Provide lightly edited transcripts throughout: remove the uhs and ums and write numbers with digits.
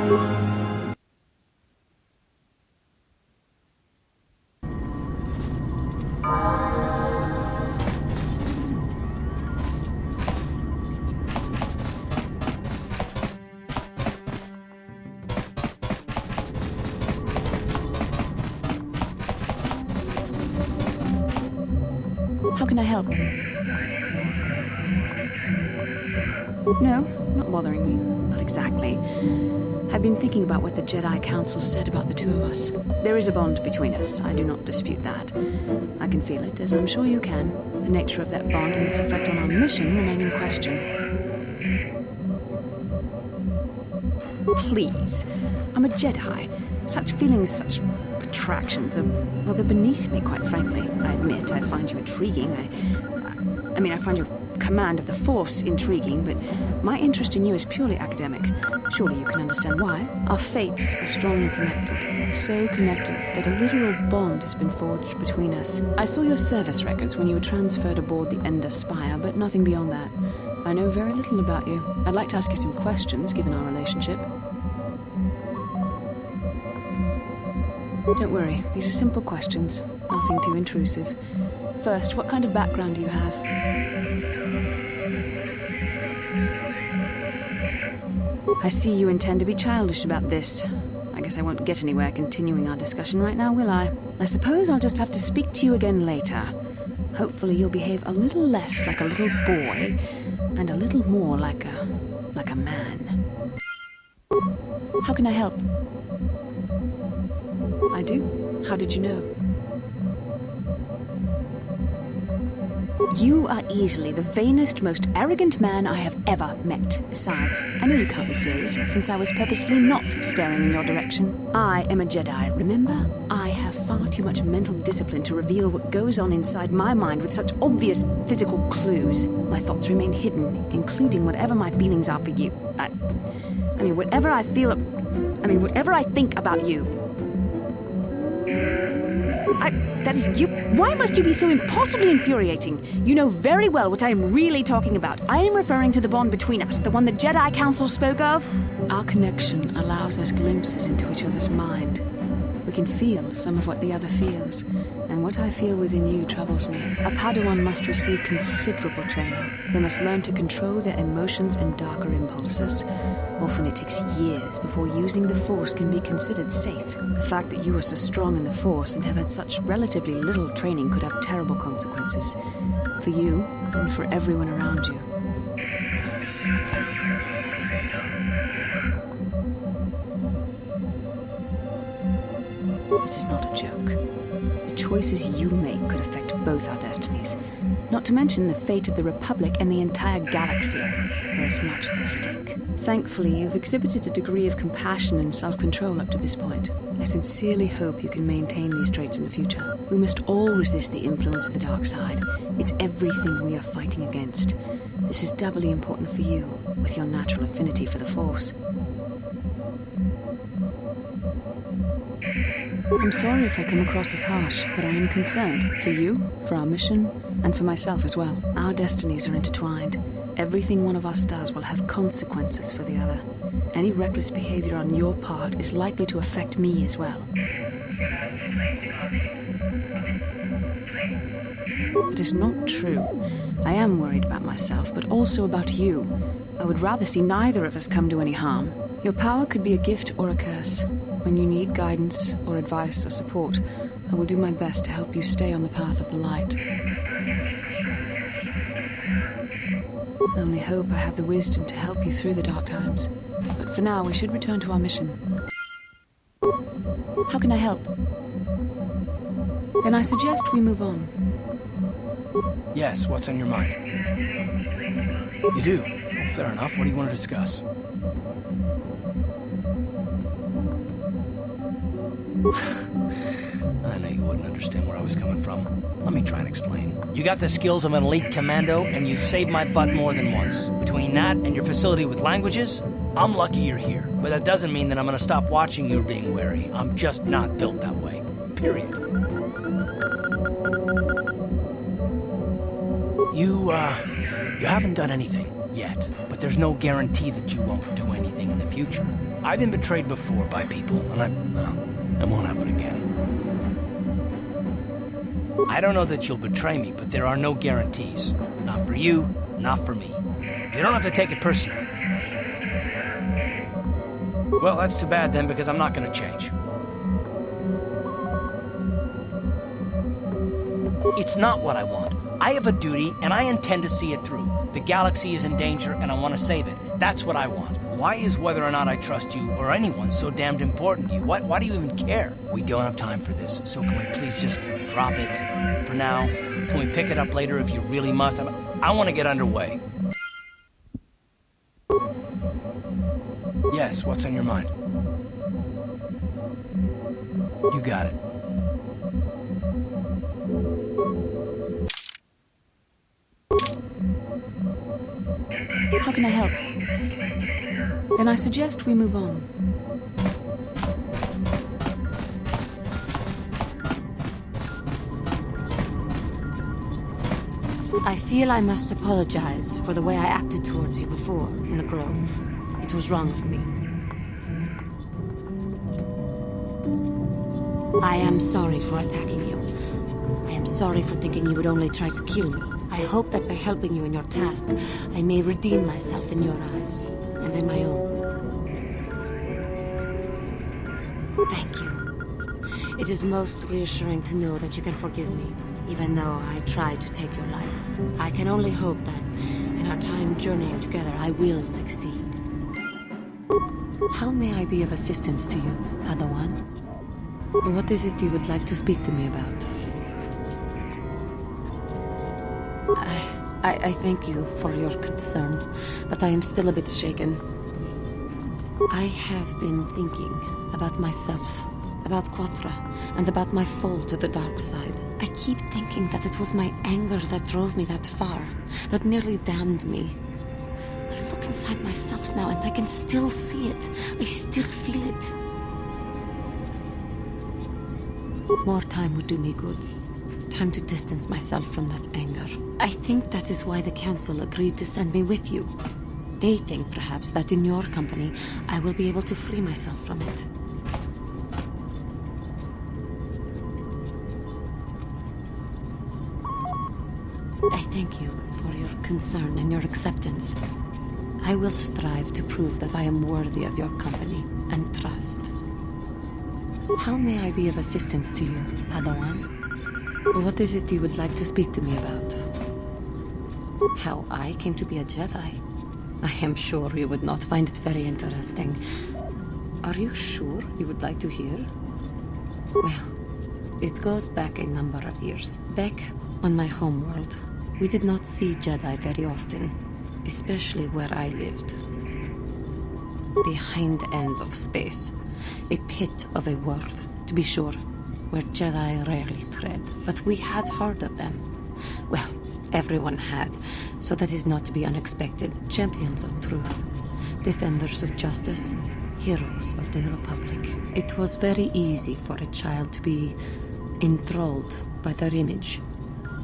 How can I help? No, not bothering me. Not exactly. I've been thinking about what the Jedi Council said about the two of us. There is a bond between us. I do not dispute that. I can feel it, as I'm sure you can. The nature of that bond and its effect on our mission remain in question. Please. I'm a Jedi. Such feelings, such attractions are, well, they're beneath me, quite frankly. I admit I find you intriguing. I find your command of the Force intriguing, but my interest in you is purely academic. Surely you can understand why. Our fates are strongly connected. So connected that a literal bond has been forged between us. I saw your service records when you were transferred aboard the Ender Spire, but nothing beyond that. I know very little about you. I'd like to ask you some questions, given our relationship. Don't worry, these are simple questions. Nothing too intrusive. First, what kind of background do you have? I see you intend to be childish about this. I guess I won't get anywhere continuing our discussion right now, will I? I suppose I'll just have to speak to you again later. Hopefully you'll behave a little less like a little boy and a little more like a man. How can I help? I do? How did you know? You are easily the vainest, most arrogant man I have ever met. Besides, I know you can't be serious, since I was purposefully not staring in your direction. I am a Jedi, remember? I have far too much mental discipline to reveal what goes on inside my mind with such obvious physical clues. My thoughts remain hidden, including whatever my feelings are for you. Whatever I think about you. That is you. Why must you be so impossibly infuriating? You know very well what I am really talking about. I am referring to the bond between us, the one the Jedi Council spoke of. Our connection allows us glimpses into each other's mind. We can feel some of what the other feels, and what I feel within you troubles me. A Padawan must receive considerable training. They must learn to control their emotions and darker impulses. Often it takes years before using the Force can be considered safe. The fact that you are so strong in the Force and have had such relatively little training could have terrible consequences. For you, and for everyone around you. This is not a joke. The choices you make could affect both our destinies. Not to mention the fate of the Republic and the entire galaxy. There is much at stake. Thankfully, you've exhibited a degree of compassion and self-control up to this point. I sincerely hope you can maintain these traits in the future. We must all resist the influence of the dark side. It's everything we are fighting against. This is doubly important for you, with your natural affinity for the Force. I'm sorry if I come across as harsh, but I am concerned for you, for our mission, and for myself as well. Our destinies are intertwined. Everything one of us does will have consequences for the other. Any reckless behavior on your part is likely to affect me as well. That is not true. I am worried about myself, but also about you. I would rather see neither of us come to any harm. Your power could be a gift or a curse. When you need guidance or advice or support, I will do my best to help you stay on the path of the light. I only hope I have the wisdom to help you through the dark times. But for now, we should return to our mission. How can I help? Then I suggest we move on. Yes, what's on your mind? You do? Well, fair enough. What do you want to discuss? I know you wouldn't understand where I was coming from. Let me try and explain. You got the skills of an elite commando, and you saved my butt more than once. Between that and your facility with languages, I'm lucky you're here. But that doesn't mean that I'm gonna stop watching you being wary. I'm just not built that way. Period. You haven't done anything. Yet. But there's no guarantee that you won't do anything in the future. I've been betrayed before by people, and it won't happen again. I don't know that you'll betray me, but there are no guarantees. Not for you, not for me. You don't have to take it personally. Well, that's too bad then, because I'm not gonna change. It's not what I want. I have a duty, and I intend to see it through. The galaxy is in danger, and I want to save it. That's what I want. Why is whether or not I trust you, or anyone, so damned important to you? Why do you even care? We don't have time for this, so can we please just drop it for now? Can we pick it up later if you really must? I want to get underway. Yes, what's on your mind? You got it. How can I help? Then I suggest we move on. I feel I must apologize for the way I acted towards you before in the Grove. It was wrong of me. I am sorry for attacking you. I am sorry for thinking you would only try to kill me. I hope that by helping you in your task, I may redeem myself in your eyes, and in my own. Thank you. It is most reassuring to know that you can forgive me, even though I tried to take your life. I can only hope that, in our time journeying together, I will succeed. How may I be of assistance to you, Padawan? What is it you would like to speak to me about? I thank you for your concern, but I am still a bit shaken. I have been thinking about myself, about Quatra, and about my fall to the dark side. I keep thinking that it was my anger that drove me that far, that nearly damned me. I look inside myself now and I can still see it. I still feel it. More time would do me good. Time to distance myself from that anger. I think that is why the Council agreed to send me with you. They think, perhaps, that in your company, I will be able to free myself from it. I thank you for your concern and your acceptance. I will strive to prove that I am worthy of your company and trust. How may I be of assistance to you, Padawan? What is it you would like to speak to me about? How I came to be a Jedi? I am sure you would not find it very interesting. Are you sure you would like to hear? Well, it goes back a number of years. Back on my homeworld, we did not see Jedi very often, especially where I lived. The hind end of space. A pit of a world, to be sure, where Jedi rarely tread. But we had heard of them. Well, everyone had, so that is not to be unexpected. Champions of truth, defenders of justice, heroes of the Republic. It was very easy for a child to be enthralled by their image,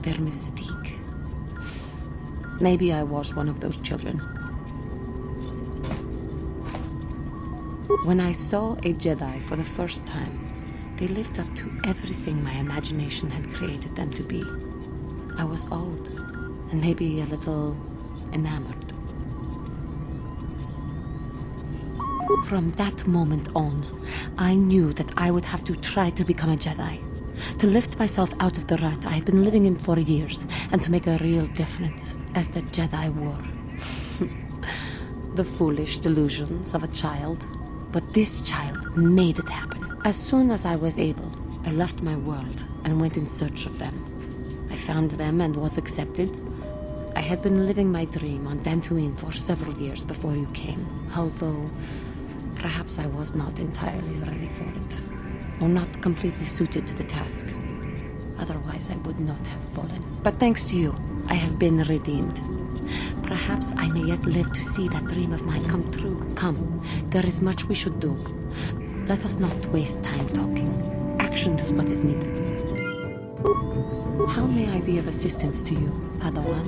their mystique. Maybe I was one of those children. When I saw a Jedi for the first time, they lived up to everything my imagination had created them to be. I was awed, and maybe a little enamored. From that moment on, I knew that I would have to try to become a Jedi, to lift myself out of the rut I had been living in for years, and to make a real difference as the Jedi wore. The foolish delusions of a child. But this child made it happen. As soon as I was able, I left my world and went in search of them. I found them and was accepted. I had been living my dream on Tattooine for several years before you came, although perhaps I was not entirely ready for it, or not completely suited to the task. Otherwise, I would not have fallen. But thanks to you, I have been redeemed. Perhaps I may yet live to see that dream of mine come true. Come, there is much we should do. Let us not waste time talking. Action is what is needed. How may I be of assistance to you, Padawan?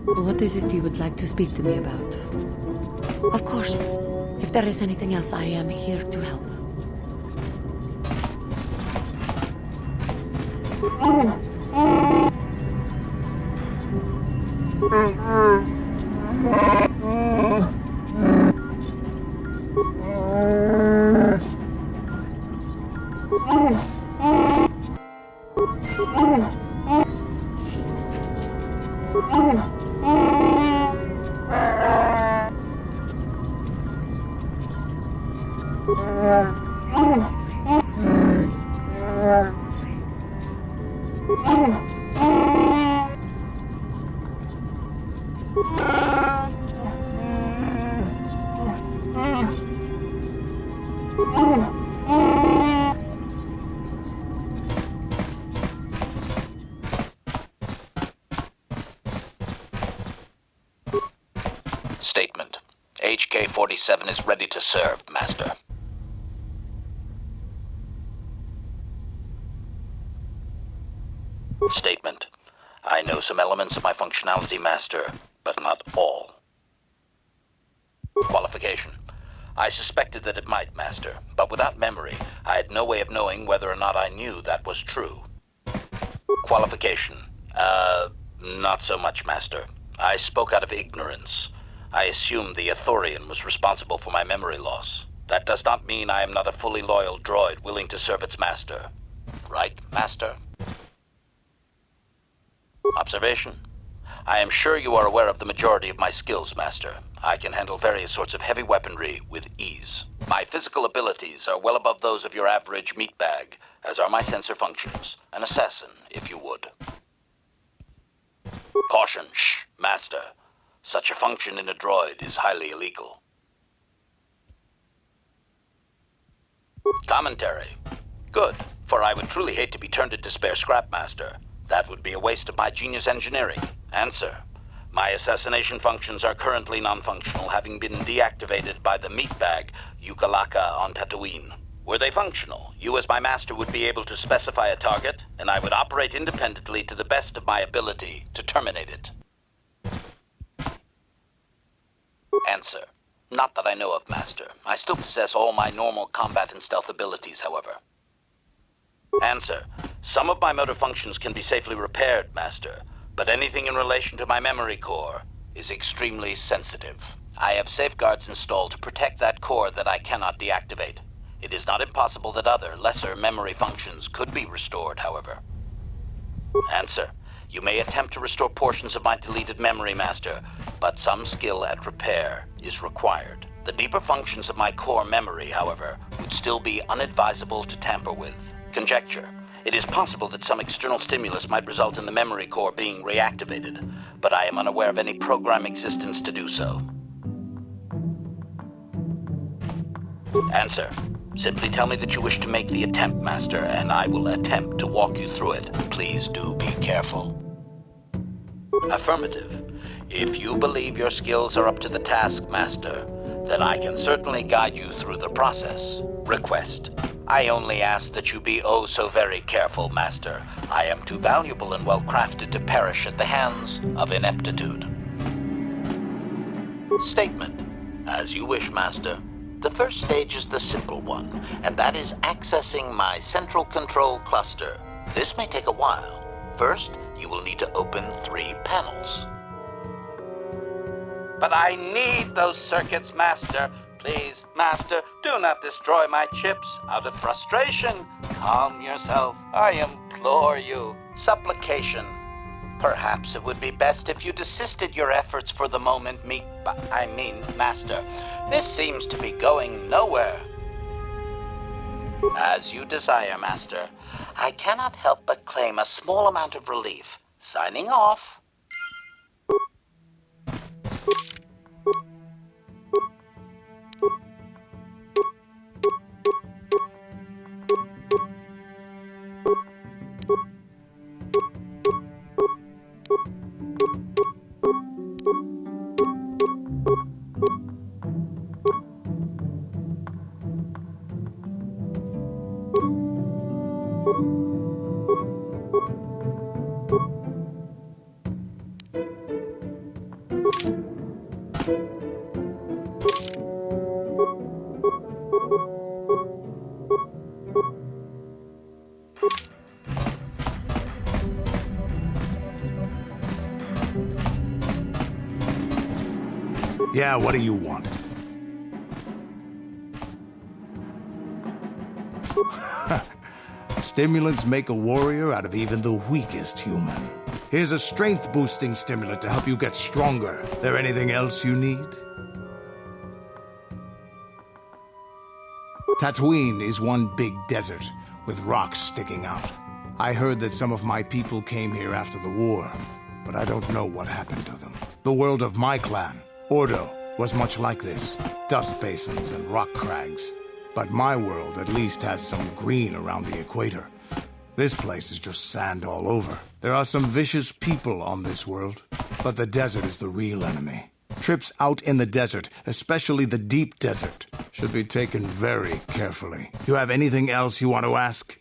What is it you would like to speak to me about? Of course. If there is anything else, I am here to help. Statement. HK-47 is ready to serve, Master. Statement. I know some elements of my functionality, Master, but not all. Qualification. I suspected that it might, Master, but without memory, I had no way of knowing whether or not I knew that was true. Qualification. Not so much, Master. I spoke out of ignorance. I assumed the Athorian was responsible for my memory loss. That does not mean I am not a fully loyal droid willing to serve its master. Right, Master? Observation. I am sure you are aware of the majority of my skills, Master. I can handle various sorts of heavy weaponry with ease. My physical abilities are well above those of your average meatbag, as are my sensor functions. An assassin, if you would. Caution, shh, Master. Such a function in a droid is highly illegal. Commentary. Good, for I would truly hate to be turned into spare scrap, Master. That would be a waste of my genius engineering. Answer. My assassination functions are currently non-functional, having been deactivated by the meatbag Yukalaka on Tattooine. Were they functional, you as my master would be able to specify a target, and I would operate independently to the best of my ability to terminate it. Answer. Not that I know of, Master. I still possess all my normal combat and stealth abilities, however. Answer. Some of my motor functions can be safely repaired, Master, but anything in relation to my memory core is extremely sensitive. I have safeguards installed to protect that core that I cannot deactivate. It is not impossible that other, lesser memory functions could be restored, however. Answer. You may attempt to restore portions of my deleted memory, Master, but some skill at repair is required. The deeper functions of my core memory, however, would still be unadvisable to tamper with. Conjecture. It is possible that some external stimulus might result in the memory core being reactivated, but I am unaware of any program existence to do so. Answer. Simply tell me that you wish to make the attempt, Master, and I will attempt to walk you through it. Please do be careful. Affirmative. If you believe your skills are up to the task, Master, then I can certainly guide you through the process. Request. I only ask that you be oh so very careful, Master. I am too valuable and well-crafted to perish at the hands of ineptitude. Statement. As you wish, Master. The first stage is the simple one, and that is accessing my central control cluster. This may take a while. First, you will need to open 3 panels. But I need those circuits, Master. Please, Master, do not destroy my chips out of frustration. Calm yourself, I implore you. Supplication. Perhaps it would be best if you desisted your efforts for the moment, Master. This seems to be going nowhere. As you desire, Master. I cannot help but claim a small amount of relief. Signing off. Yeah, what do you want? Stimulants make a warrior out of even the weakest human. Here's a strength-boosting stimulant to help you get stronger. There anything else you need? Tattooine is one big desert with rocks sticking out. I heard that some of my people came here after the war, but I don't know what happened to them. The world of my clan, Ordo, was much like this. Dust basins and rock crags. But my world at least has some green around the equator. This place is just sand all over. There are some vicious people on this world, but the desert is the real enemy. Trips out in the desert, especially the deep desert, should be taken very carefully. You have anything else you want to ask?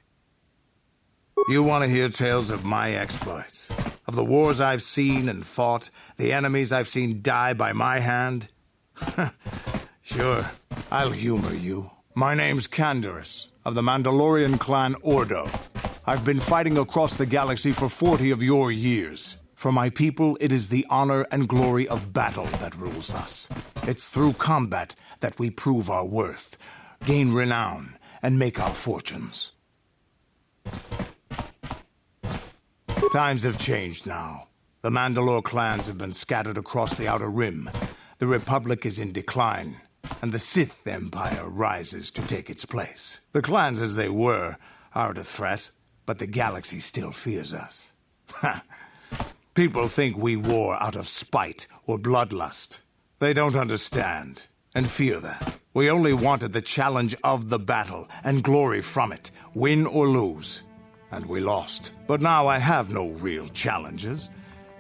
You want to hear tales of my exploits? Of the wars I've seen and fought, the enemies I've seen die by my hand? Sure, I'll humor you. My name's Canderous, of the Mandalorian clan Ordo. I've been fighting across the galaxy for 40 of your years. For my people, it is the honor and glory of battle that rules us. It's through combat that we prove our worth, gain renown, and make our fortunes. Times have changed now. The Mandalore clans have been scattered across the Outer Rim. The Republic is in decline, and the Sith Empire rises to take its place. The clans as they were aren't a threat, but the galaxy still fears us. People think we war out of spite or bloodlust. They don't understand and fear that. We only wanted the challenge of the battle and glory from it, win or lose. And we lost. But now I have no real challenges.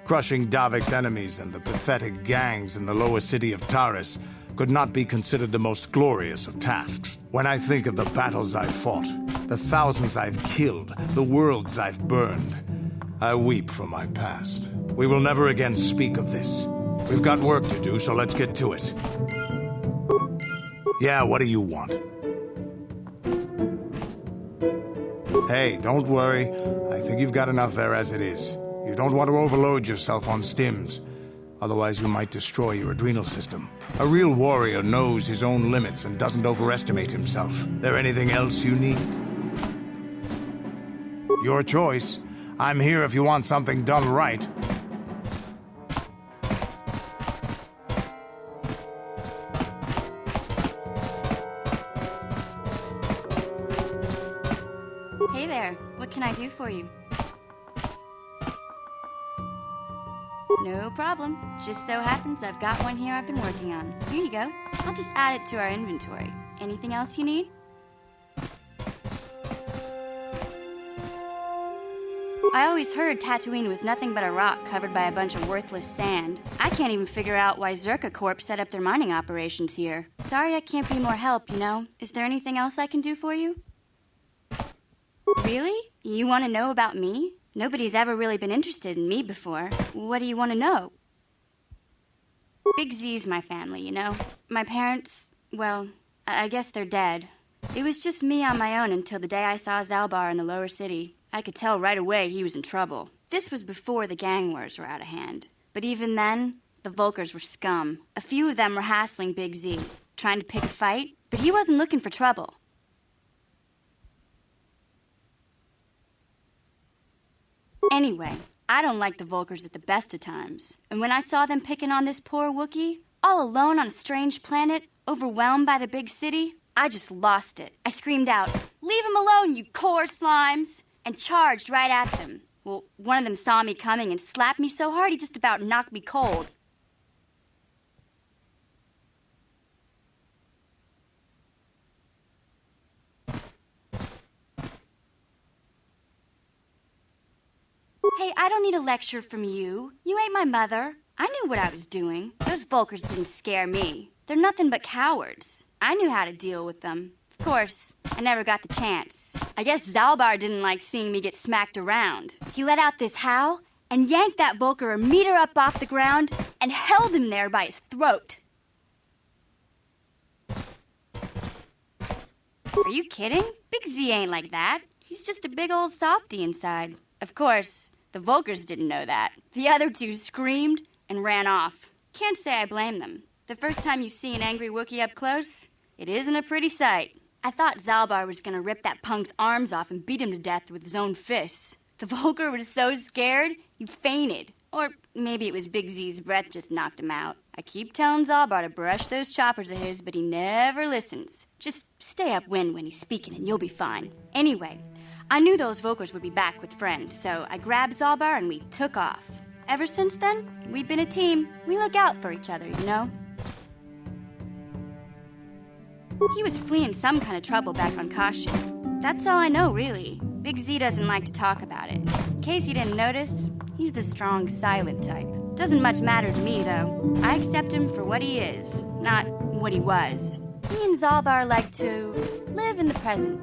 Crushing Davik's enemies and the pathetic gangs in the lower city of Taris could not be considered the most glorious of tasks. When I think of the battles I've fought, the thousands I've killed, the worlds I've burned, I weep for my past. We will never again speak of this. We've got work to do, so let's get to it. Yeah, what do you want? Hey, don't worry. I think you've got enough there as it is. You don't want to overload yourself on stims. Otherwise, you might destroy your adrenal system. A real warrior knows his own limits and doesn't overestimate himself. There anything else you need? Your choice. I'm here if you want something done right. Hey there, what can I do for you? No problem. Just so happens I've got one here I've been working on. Here you go. I'll just add it to our inventory. Anything else you need? I always heard Tattooine was nothing but a rock covered by a bunch of worthless sand. I can't even figure out why Zerka Corp set up their mining operations here. Sorry I can't be more help, you know. Is there anything else I can do for you? Really? You want to know about me? Nobody's ever really been interested in me before. What do you want to know? Big Z's my family, you know. My parents, well, I guess they're dead. It was just me on my own until the day I saw Zalbar in the lower city. I could tell right away he was in trouble. This was before the gang wars were out of hand. But even then, the Volkers were scum. A few of them were hassling Big Z, trying to pick a fight, but he wasn't looking for trouble. Anyway, I don't like the Volkers at the best of times. And when I saw them picking on this poor Wookiee, all alone on a strange planet, overwhelmed by the big city, I just lost it. I screamed out, "Leave him alone, you core slimes!" and charged right at them. Well, one of them saw me coming and slapped me so hard he just about knocked me cold. Hey, I don't need a lecture from you. You ain't my mother. I knew what I was doing. Those Volkers didn't scare me. They're nothing but cowards. I knew how to deal with them. Of course, I never got the chance. I guess Zalbar didn't like seeing me get smacked around. He let out this howl and yanked that Volker a meter up off the ground and held him there by his throat. Are you kidding? Big Z ain't like that. He's just a big old softy inside. Of course, the Volkers didn't know that. The other two screamed and ran off. Can't say I blame them. The first time you see an angry Wookiee up close, it isn't a pretty sight. I thought Zalbar was gonna rip that punk's arms off and beat him to death with his own fists. The Volker was so scared, he fainted. Or maybe it was Big Z's breath just knocked him out. I keep telling Zalbar to brush those choppers of his, but he never listens. Just stay upwind when he's speaking and you'll be fine. Anyway, I knew those Volkers would be back with friends, so I grabbed Zalbar and we took off. Ever since then, we've been a team. We look out for each other, you know? He was fleeing some kind of trouble back on Kashyyyk. That's all I know, really. Big Z doesn't like to talk about it. In case you didn't notice, he's the strong, silent type. Doesn't much matter to me, though. I accept him for what he is, not what he was. He and Zalbar like to live in the present.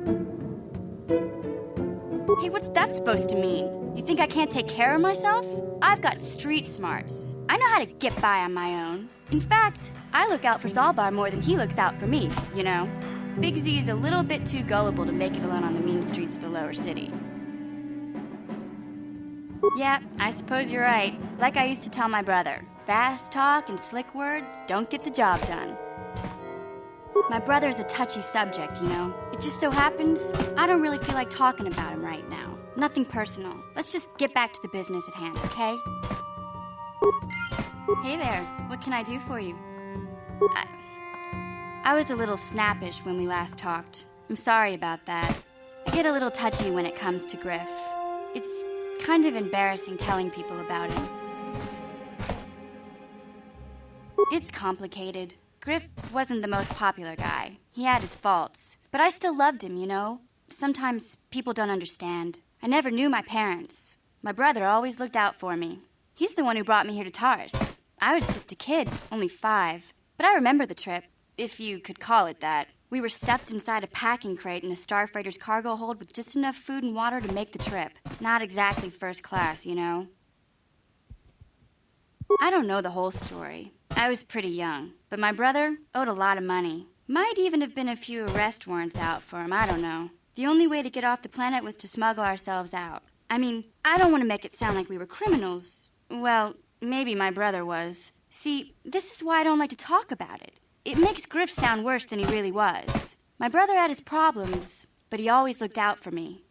Hey, what's that supposed to mean? You think I can't take care of myself? I've got street smarts. I know how to get by on my own. In fact, I look out for Zalbar more than he looks out for me, you know? Big Z is a little bit too gullible to make it alone on the mean streets of the lower city. Yeah, I suppose you're right. Like I used to tell my brother, fast talk and slick words don't get the job done. My brother's a touchy subject, you know? It just so happens I don't really feel like talking about him right now. Nothing personal. Let's just get back to the business at hand, okay? Hey there, what can I do for you? I was a little snappish when we last talked. I'm sorry about that. I get a little touchy when it comes to Griff. It's kind of embarrassing telling people about it. It's complicated. Griff wasn't the most popular guy. He had his faults. But I still loved him, you know? Sometimes people don't understand. I never knew my parents. My brother always looked out for me. He's the one who brought me here to Tars. I was just a kid, only 5. But I remember the trip, if you could call it that. We were stuffed inside a packing crate in a starfreighter's cargo hold with just enough food and water to make the trip. Not exactly first class, you know? I don't know the whole story. I was pretty young, but my brother owed a lot of money. Might even have been a few arrest warrants out for him, I don't know. The only way to get off the planet was to smuggle ourselves out. I mean, I don't want to make it sound like we were criminals. Well, maybe my brother was. See, this is why I don't like to talk about it. It makes Griff sound worse than he really was. My brother had his problems, but he always looked out for me.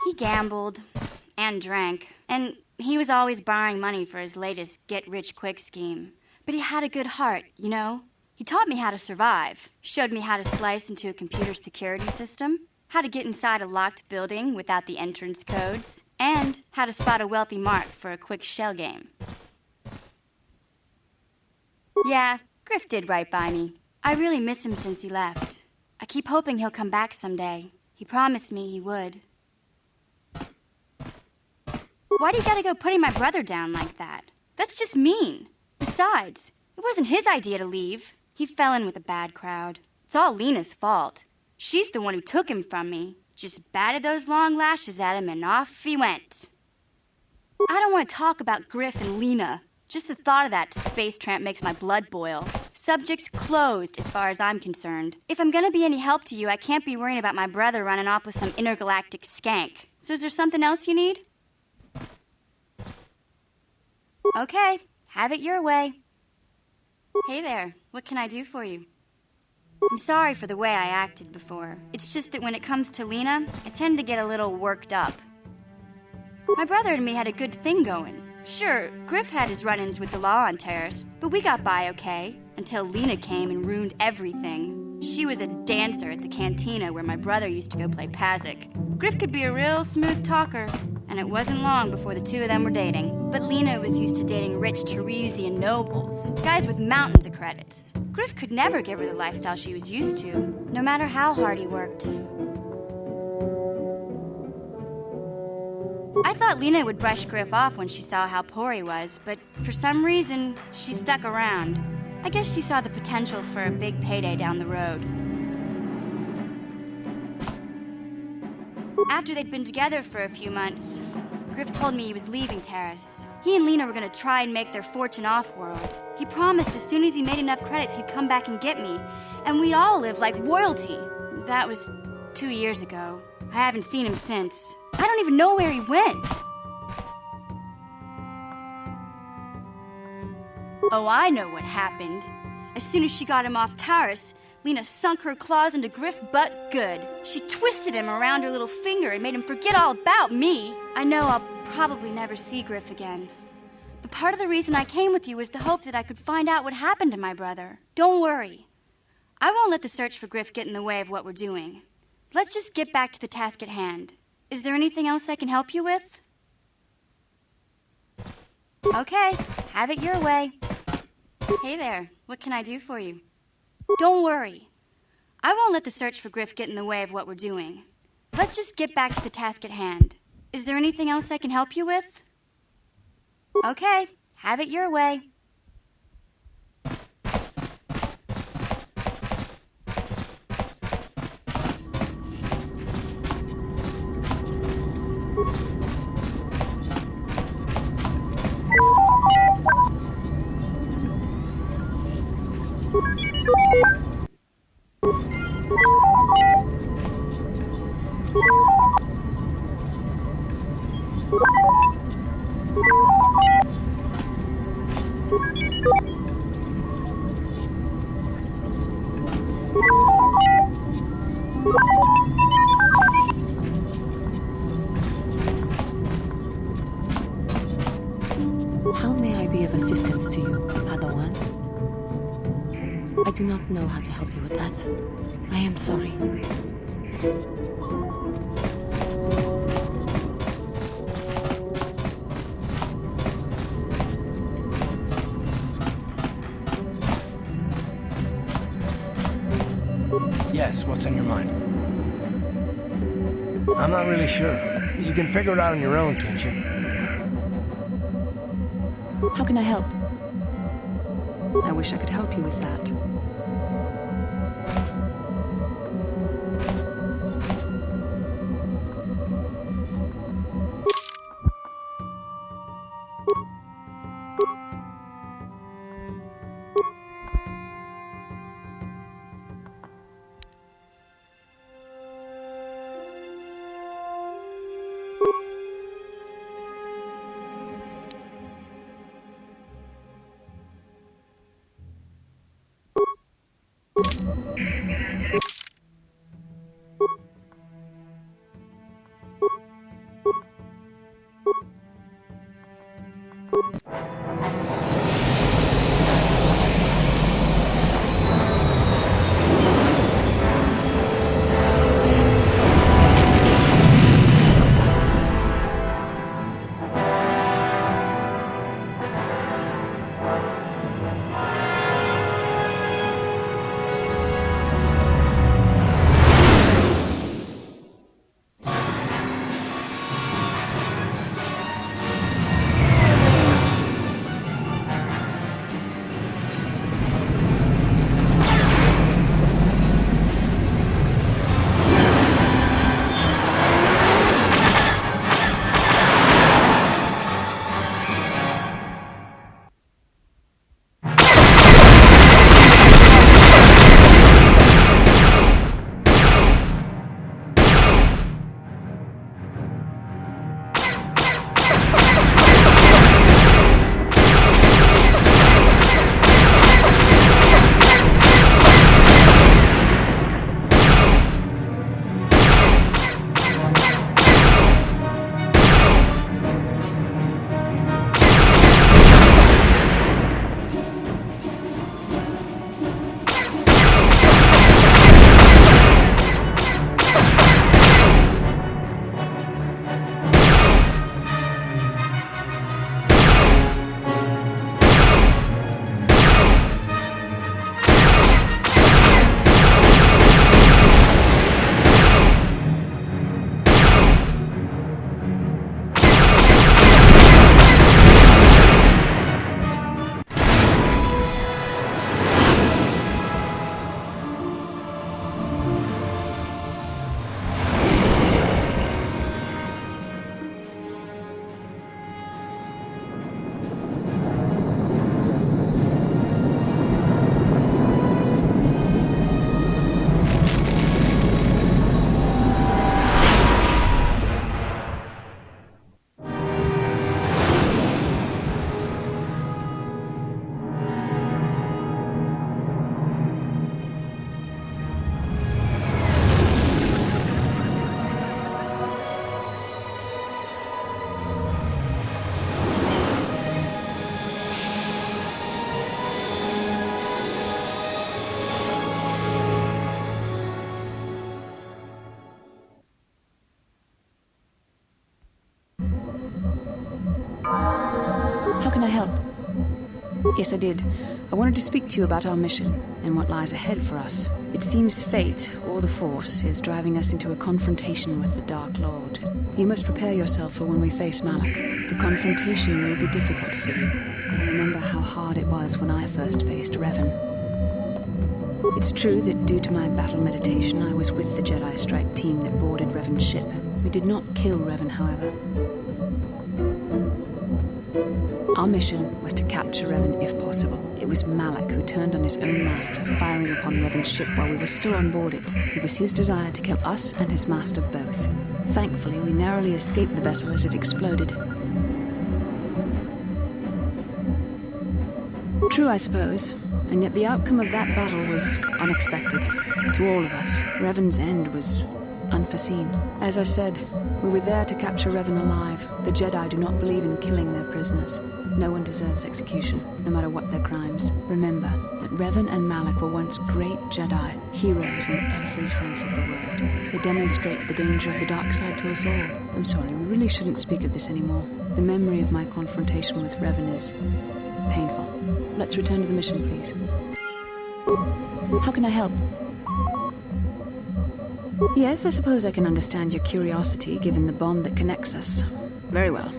He gambled and drank, and he was always borrowing money for his latest get-rich-quick scheme. But he had a good heart, you know? He taught me how to survive, showed me how to slice into a computer security system, how to get inside a locked building without the entrance codes, and how to spot a wealthy mark for a quick shell game. Yeah, Griff did right by me. I really miss him since he left. I keep hoping he'll come back someday. He promised me he would. Why do you gotta go putting my brother down like that? That's just mean. Besides, it wasn't his idea to leave. He fell in with a bad crowd. It's all Lena's fault. She's the one who took him from me. Just batted those long lashes at him and off he went. I don't want to talk about Griff and Lena. Just the thought of that space tramp makes my blood boil. Subject's closed as far as I'm concerned. If I'm gonna be any help to you, I can't be worrying about my brother running off with some intergalactic skank. So is there something else you need? Okay, have it your way. Hey there, what can I do for you? I'm sorry for the way I acted before. It's just that when it comes to Lena, I tend to get a little worked up. My brother and me had a good thing going. Sure, Griff had his run-ins with the law on Terrace, but we got by okay, until Lena came and ruined everything. She was a dancer at the cantina where my brother used to go play Pazik. Griff could be a real smooth talker, and it wasn't long before the two of them were dating. But Lena was used to dating rich Teresian nobles, guys with mountains of credits. Griff could never give her the lifestyle she was used to, no matter how hard he worked. I thought Lena would brush Griff off when she saw how poor he was, but for some reason, she stuck around. I guess she saw the potential for a big payday down the road. After they'd been together for a few months, Griff told me he was leaving Terrace. He and Lena were going to try and make their fortune off-world. He promised as soon as he made enough credits, he'd come back and get me, and we'd all live like royalty. That was 2 years ago. I haven't seen him since. I don't even know where he went. Oh, I know what happened. As soon as she got him off Taurus, Lena sunk her claws into Griff butt good. She twisted him around her little finger and made him forget all about me. I know I'll probably never see Griff again. But part of the reason I came with you was to hope that I could find out what happened to my brother. Don't worry. I won't let the search for Griff get in the way of what we're doing. Let's just get back to the task at hand. Is there anything else I can help you with? Okay, have it your way. Hey there, what can I do for you? Don't worry. I won't let the search for Griff get in the way of what we're doing. Let's just get back to the task at hand. Is there anything else I can help you with? Okay, have it your way. How may I be of assistance to you, Padawan? I do not know how to help you with that. I am sorry. Yes, what's on your mind? I'm not really sure. You can figure it out on your own, can't you? How can I help? I wish I could help you with that. Yes, I did. I wanted to speak to you about our mission and what lies ahead for us. It seems fate, or the Force, is driving us into a confrontation with the Dark Lord. You must prepare yourself for when we face Malak. The confrontation will be difficult for you. I remember how hard it was when I first faced Revan. It's true that due to my battle meditation, I was with the Jedi strike team that boarded Revan's ship. We did not kill Revan, however. Our mission was to capture Revan if possible. It was Malak who turned on his own master, firing upon Revan's ship while we were still on board it. It was his desire to kill us and his master both. Thankfully, we narrowly escaped the vessel as it exploded. True, I suppose. And yet the outcome of that battle was unexpected. To all of us, Revan's end was unforeseen. As I said, we were there to capture Revan alive. The Jedi do not believe in killing their prisoners. No one deserves execution, no matter what their crimes. Remember that Revan and Malak were once great Jedi, heroes in every sense of the word. They demonstrate the danger of the dark side to us all. I'm sorry, we really shouldn't speak of this anymore. The memory of my confrontation with Revan is painful. Let's return to the mission, please. How can I help? Yes, I suppose I can understand your curiosity, given the bond that connects us. Very well.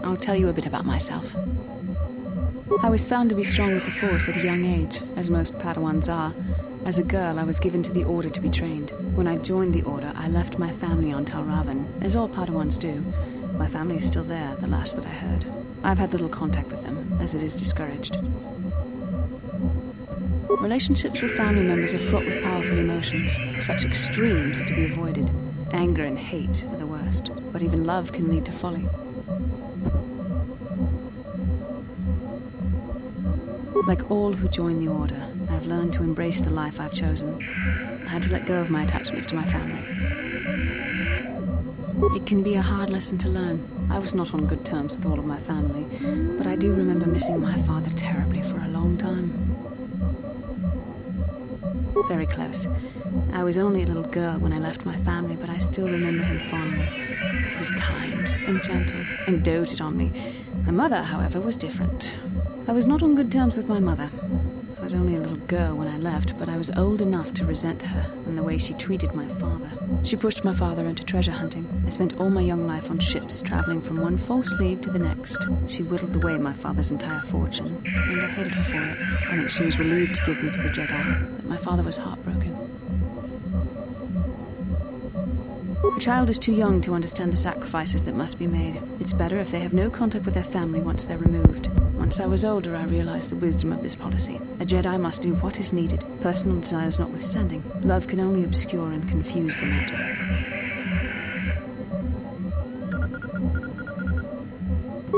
I'll tell you a bit about myself. I was found to be strong with the Force at a young age, as most Padawans are. As a girl, I was given to the Order to be trained. When I joined the Order, I left my family on Tal Ravan, as all Padawans do. My family is still there, the last that I heard. I've had little contact with them, as it is discouraged. Relationships with family members are fraught with powerful emotions. Such extremes are to be avoided. Anger and hate are the worst, but even love can lead to folly. Like all who join the Order, I've learned to embrace the life I've chosen. I had to let go of my attachments to my family. It can be a hard lesson to learn. I was not on good terms with all of my family, but I do remember missing my father terribly for a long time. Very close. I was only a little girl when I left my family, but I still remember him fondly. He was kind and gentle and doted on me. My mother, however, was different. I was not on good terms with my mother. I was only a little girl when I left, but I was old enough to resent her and the way she treated my father. She pushed my father into treasure hunting. I spent all my young life on ships, traveling from one false lead to the next. She whittled away my father's entire fortune, and I hated her for it. I think she was relieved to give me to the Jedi, but my father was heartbroken. A child is too young to understand the sacrifices that must be made. It's better if they have no contact with their family once they're removed. Once I was older, I realized the wisdom of this policy. A Jedi must do what is needed, personal desires notwithstanding. Love can only obscure and confuse the matter.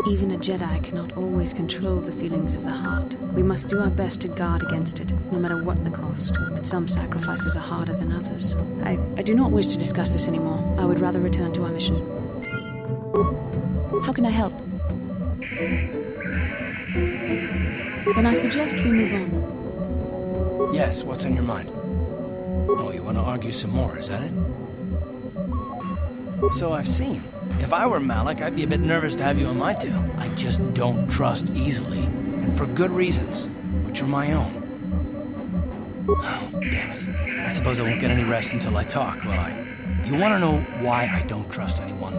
Even a Jedi cannot always control the feelings of the heart. We must do our best to guard against it, no matter what the cost. But some sacrifices are harder than others. I do not wish to discuss this anymore. I would rather return to our mission. How can I help? Then I suggest we move on. Yes, what's on your mind? Oh, you want to argue some more, is that it? So I've seen. If I were Malak, I'd be a bit nervous to have you on my tail. I just don't trust easily, and for good reasons, which are my own. Oh, damn it. I suppose I won't get any rest until I talk, will I? You want to know why I don't trust anyone?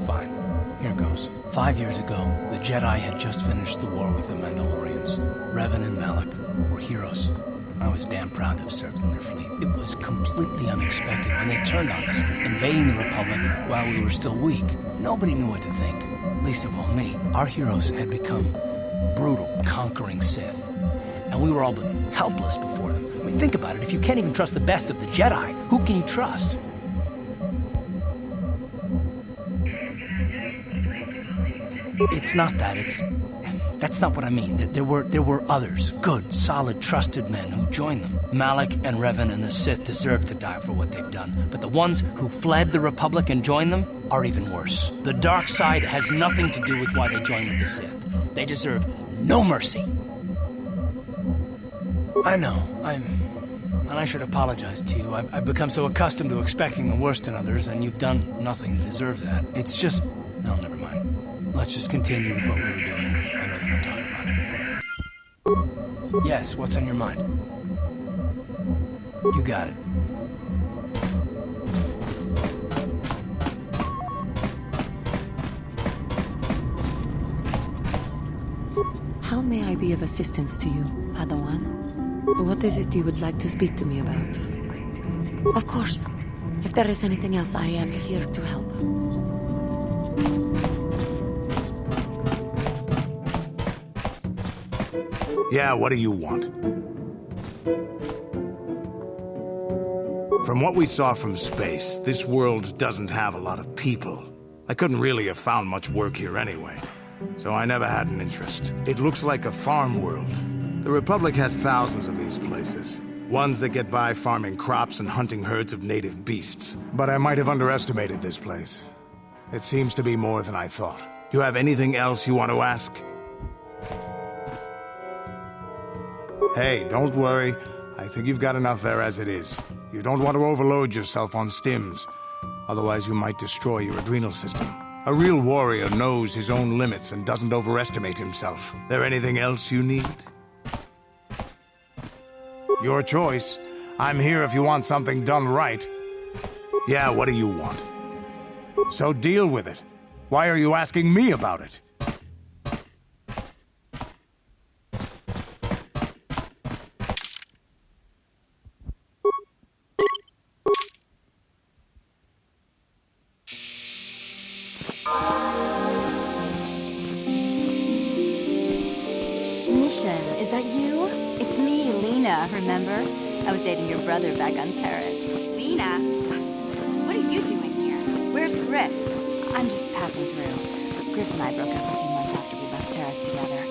Fine. Here goes. 5 years ago, the Jedi had just finished the war with the Mandalorians. Revan and Malak were heroes. I was damn proud to have served in their fleet. It was completely unexpected when they turned on us, invading the Republic while we were still weak. Nobody knew what to think, least of all me. Our heroes had become brutal, conquering Sith, and we were all but helpless before them. I mean, think about it. If you can't even trust the best of the Jedi, who can you trust? It's not that, that's not what I mean. There were others, good, solid, trusted men who joined them. Malak and Revan and the Sith deserve to die for what they've done. But the ones who fled the Republic and joined them are even worse. The dark side has nothing to do with why they joined with the Sith. They deserve no mercy. I know, and I should apologize to you. I've become so accustomed to expecting the worst in others, and you've done nothing to deserve that. It's just... no, never mind. Let's just continue with what we were doing. I'd rather not talk about it. Yes, what's on your mind? You got it. How may I be of assistance to you, Padawan? What is it you would like to speak to me about? Of course. If there is anything else, I am here to help. Yeah, what do you want? From what we saw from space, this world doesn't have a lot of people. I couldn't really have found much work here anyway, so I never had an interest. It looks like a farm world. The Republic has thousands of these places. Ones that get by farming crops and hunting herds of native beasts. But I might have underestimated this place. It seems to be more than I thought. Do you have anything else you want to ask? Hey, don't worry. I think you've got enough there as it is. You don't want to overload yourself on stims. Otherwise you might destroy your adrenal system. A real warrior knows his own limits and doesn't overestimate himself. There anything else you need? Your choice. I'm here if you want something done right. Yeah, what do you want? So deal with it. Why are you asking me about it? Mission, is that you? It's me, Lena, remember? I was dating your brother back on Terrace. Lena? What are you doing here? Where's Griff? I'm just passing through. Griff and I broke up a few months after we left Terrace together.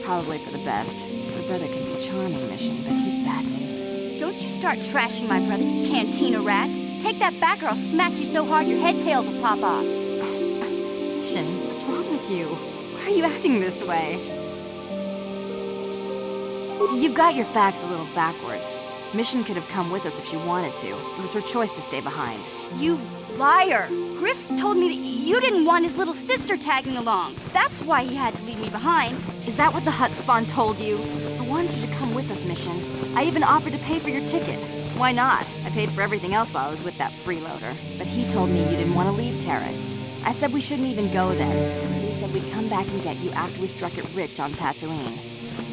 Probably for the best. Your brother can be charming, Mission, but he's bad news. Don't you start trashing my brother, you cantina rat. Take that back or I'll smack you so hard your head tails will pop off. Mission, what's wrong with you? Why are you acting this way? You've got your facts a little backwards. Mission could have come with us if she wanted to. It was her choice to stay behind. You liar! Griff told me that you didn't want his little sister tagging along. That's why he had to leave me behind. Is that what the Hut Spawn told you? I wanted you to come with us, Mission. I even offered to pay for your ticket. Why not? I paid for everything else while I was with that freeloader. But he told me you didn't want to leave Terrace. I said we shouldn't even go then. He said we'd come back and get you after we struck it rich on Tattooine.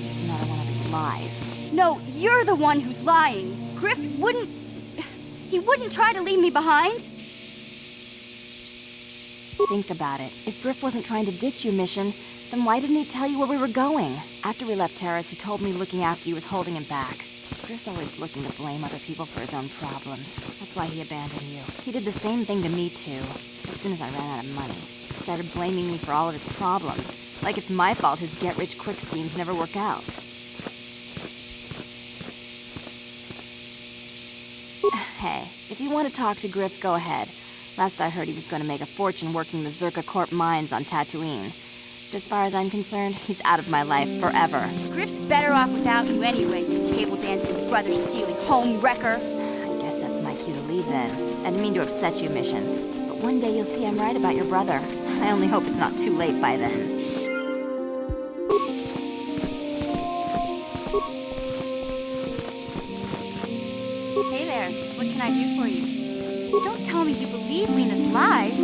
Just another one of his lies. No, you're the one who's lying. Griff wouldn't... He wouldn't try to leave me behind. Think about it. If Griff wasn't trying to ditch you, Mission, then why didn't he tell you where we were going? After we left Terrace, he told me looking after you was holding him back. Griff's always looking to blame other people for his own problems. That's why he abandoned you. He did the same thing to me, too. As soon as I ran out of money, he started blaming me for all of his problems. Like it's my fault his get-rich-quick schemes never work out. Hey, if you want to talk to Griff, go ahead. Last I heard he was going to make a fortune working the Zerka Corp mines on Tattooine. But as far as I'm concerned, he's out of my life forever. Griff's better off without you anyway, you table-dancing, brother-stealing home wrecker. I guess that's my cue to leave then. I didn't mean to upset you, Mission. But one day you'll see I'm right about your brother. I only hope it's not too late by then. Hey there, what can I do for you? Don't tell me you believe Lena's lies.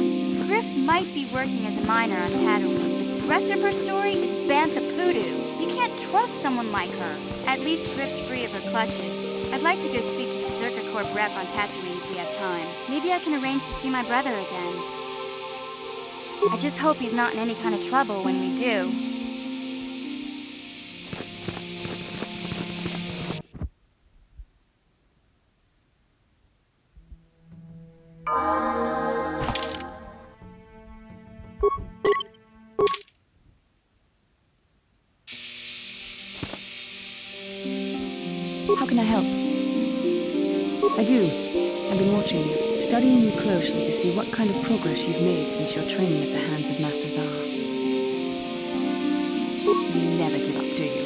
Griff might be working as a miner on Tatooine, but the rest of her story is bantha poodoo. You can't trust someone like her. At least Griff's free of her clutches. I'd like to go speak to the Zerka Corp rep on Tatooine if we have time. Maybe I can arrange to see my brother again. I just hope he's not in any kind of trouble when we do. How can I help? I do. I've been watching you, studying you closely to see what kind of progress you've made since your training at the hands of Master Zara. You never give up, do you?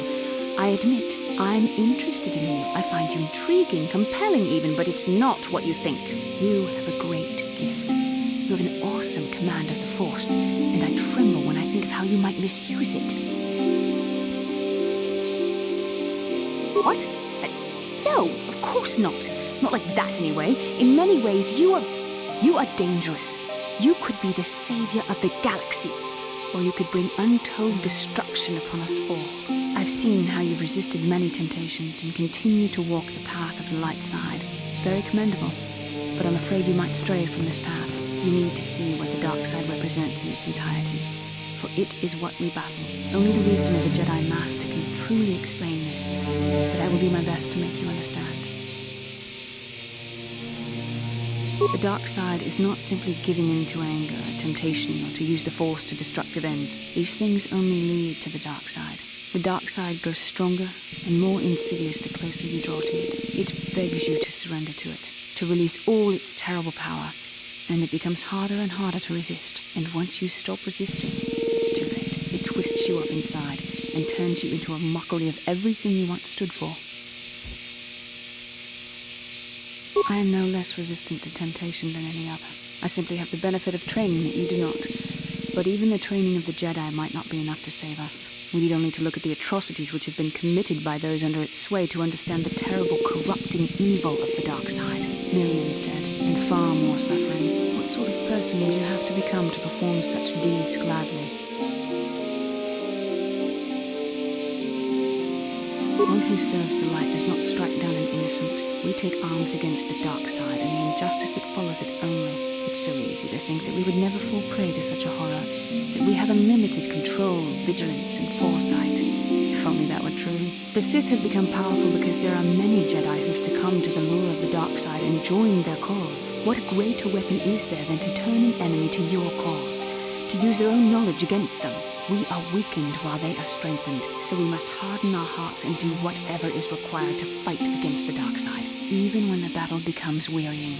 I admit, I'm interested in you. I find you intriguing, compelling even, but it's not what you think. You have a great gift. You have an awesome command of the Force, and I tremble when I think of how you might misuse it. What? No, of course not. Not like that, anyway. In many ways, you are dangerous. You could be the savior of the galaxy, or you could bring untold destruction upon us all. I've seen how you've resisted many temptations and continue to walk the path of the light side. Very commendable. But I'm afraid you might stray from this path. You need to see what the dark side represents in its entirety. For it is what we battle. Only the wisdom of the Jedi Master can truly explain this. But I will do my best to make you understand. The dark side is not simply giving in to anger, temptation, or to use the Force to destructive ends. These things only lead to the dark side. The dark side grows stronger and more insidious the closer you draw to it. It begs you to surrender to it, to release all its terrible power, and it becomes harder and harder to resist. And once you stop resisting, it's too late. It twists you up inside and turns you into a mockery of everything you once stood for. I am no less resistant to temptation than any other. I simply have the benefit of training that you do not. But even the training of the Jedi might not be enough to save us. We need only to look at the atrocities which have been committed by those under its sway to understand the terrible, corrupting evil of the dark side. Millions dead, and far more suffering. What sort of person would you have to become to perform such deeds gladly? One who serves the light does not strike down an innocent. We take arms against the dark side and the injustice that follows it only. It's so easy to think that we would never fall prey to such a horror, that we have unlimited control, vigilance, and foresight. If only that were true. The Sith have become powerful because there are many Jedi who've succumbed to the lure of the dark side and joined their cause. What greater weapon is there than to turn an enemy to your cause, to use their own knowledge against them? We are weakened while they are strengthened, so we must harden our hearts and do whatever is required to fight against the dark side, even when the battle becomes wearying.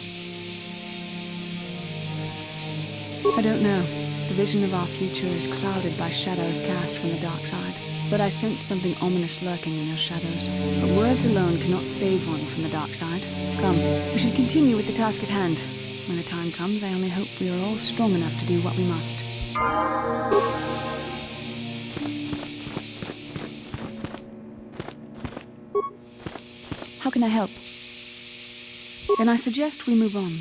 I don't know. The vision of our future is clouded by shadows cast from the dark side, but I sense something ominous lurking in those shadows. But words alone cannot save one from the dark side. Come, we should continue with the task at hand. When the time comes, I only hope we are all strong enough to do what we must. How can I help? Then I suggest we move on.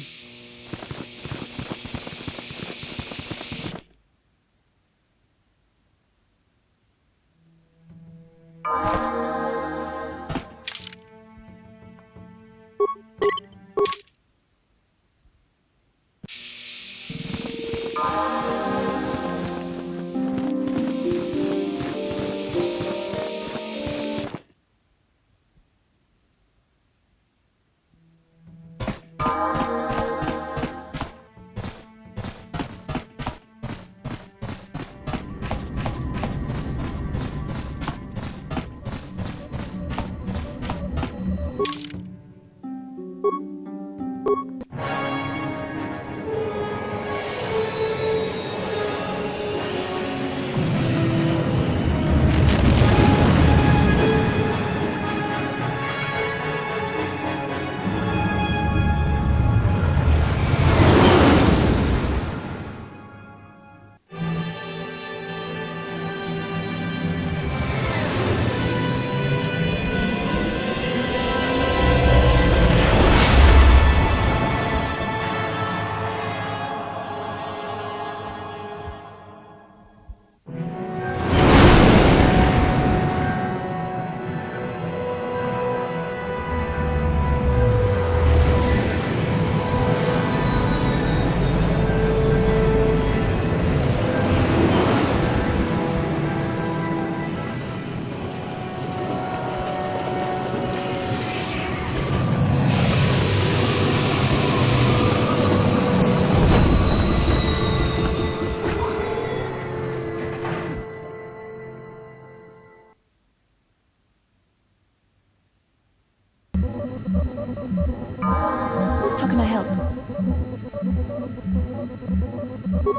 How can I help?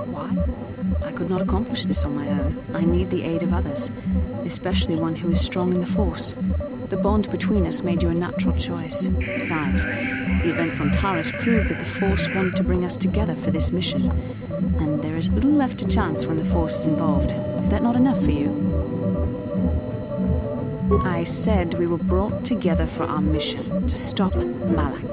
Why? I could not accomplish this on my own. I need the aid of others, especially one who is strong in the Force. The bond between us made you a natural choice. Besides, the events on Taris prove that the Force wanted to bring us together for this mission, and there is little left to chance when the Force is involved. Is that not enough for you? I said we were brought together for our mission, to stop Malak.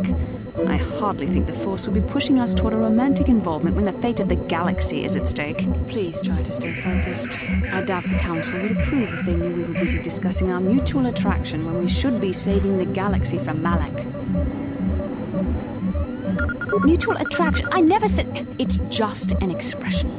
I hardly think the Force would be pushing us toward a romantic involvement when the fate of the galaxy is at stake. Please try to stay focused. I doubt the Council would approve if they knew we were busy discussing our mutual attraction when we should be saving the galaxy from Malak. Mutual attraction? I never said... It's just an expression.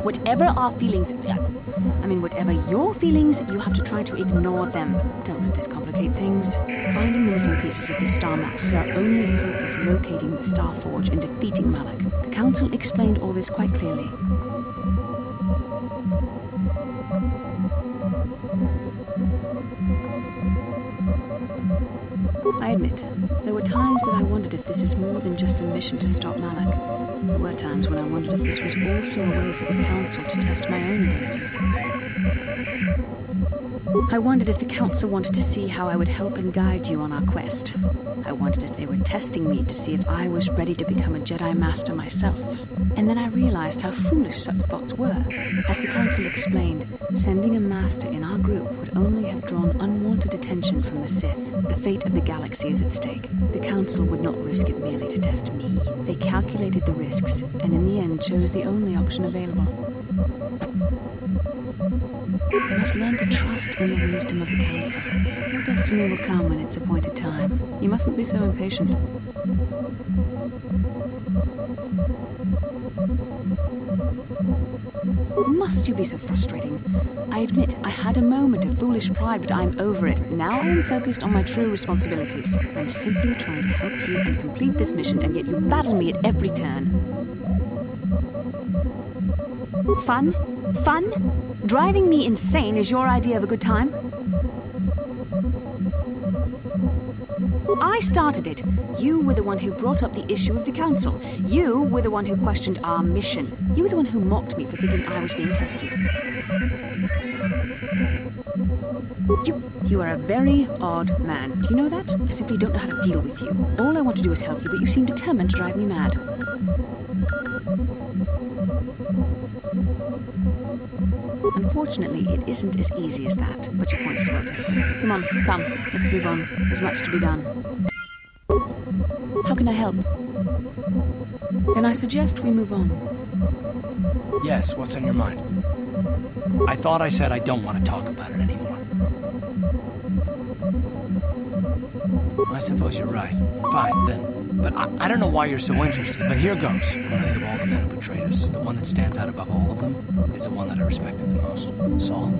Whatever our feelings... whatever your feelings, you have to try to ignore them. Don't let this complicate things. Finding the missing pieces of the star maps is our only hope of locating the Star Forge and defeating Malak. The Council explained all this quite clearly. I admit, there were times that I wondered if this is more than just a mission to stop Malak. There were times when I wondered if this was also a way for the Council to test my own abilities. I wondered if the Council wanted to see how I would help and guide you on our quest. I wondered if they were testing me to see if I was ready to become a Jedi Master myself. And then I realized how foolish such thoughts were. As the Council explained, sending a Master in our group would only have drawn unwanted attention from the Sith. The fate of the galaxy is at stake. The Council would not risk it merely to test me. They calculated the risks, and in the end chose the only option available. You must learn to trust in the wisdom of the Council. Your destiny will come when it's appointed time. You mustn't be so impatient. Must you be so frustrating? I admit, I had a moment of foolish pride, but I'm over it. Now I am focused on my true responsibilities. I'm simply trying to help you and complete this mission, and yet you battle me at every turn. Fun? Fun? Driving me insane is your idea of a good time? I started it. You were the one who brought up the issue of the Council. You were the one who questioned our mission. You were the one who mocked me for thinking I was being tested. You are a very odd man. Do you know that? I simply don't know how to deal with you. All I want to do is help you, but you seem determined to drive me mad. Unfortunately, it isn't as easy as that, but your point is well taken. Come on, come, let's move on. There's much to be done. How can I help? Then I suggest we move on. Yes, what's on your mind? I thought I said I don't want to talk about it anymore. I suppose you're right. Fine, then. But I don't know why you're so interested, but here goes. When I think of all the men who betrayed us, the one that stands out above all of them is the one that I respected the most. Saul.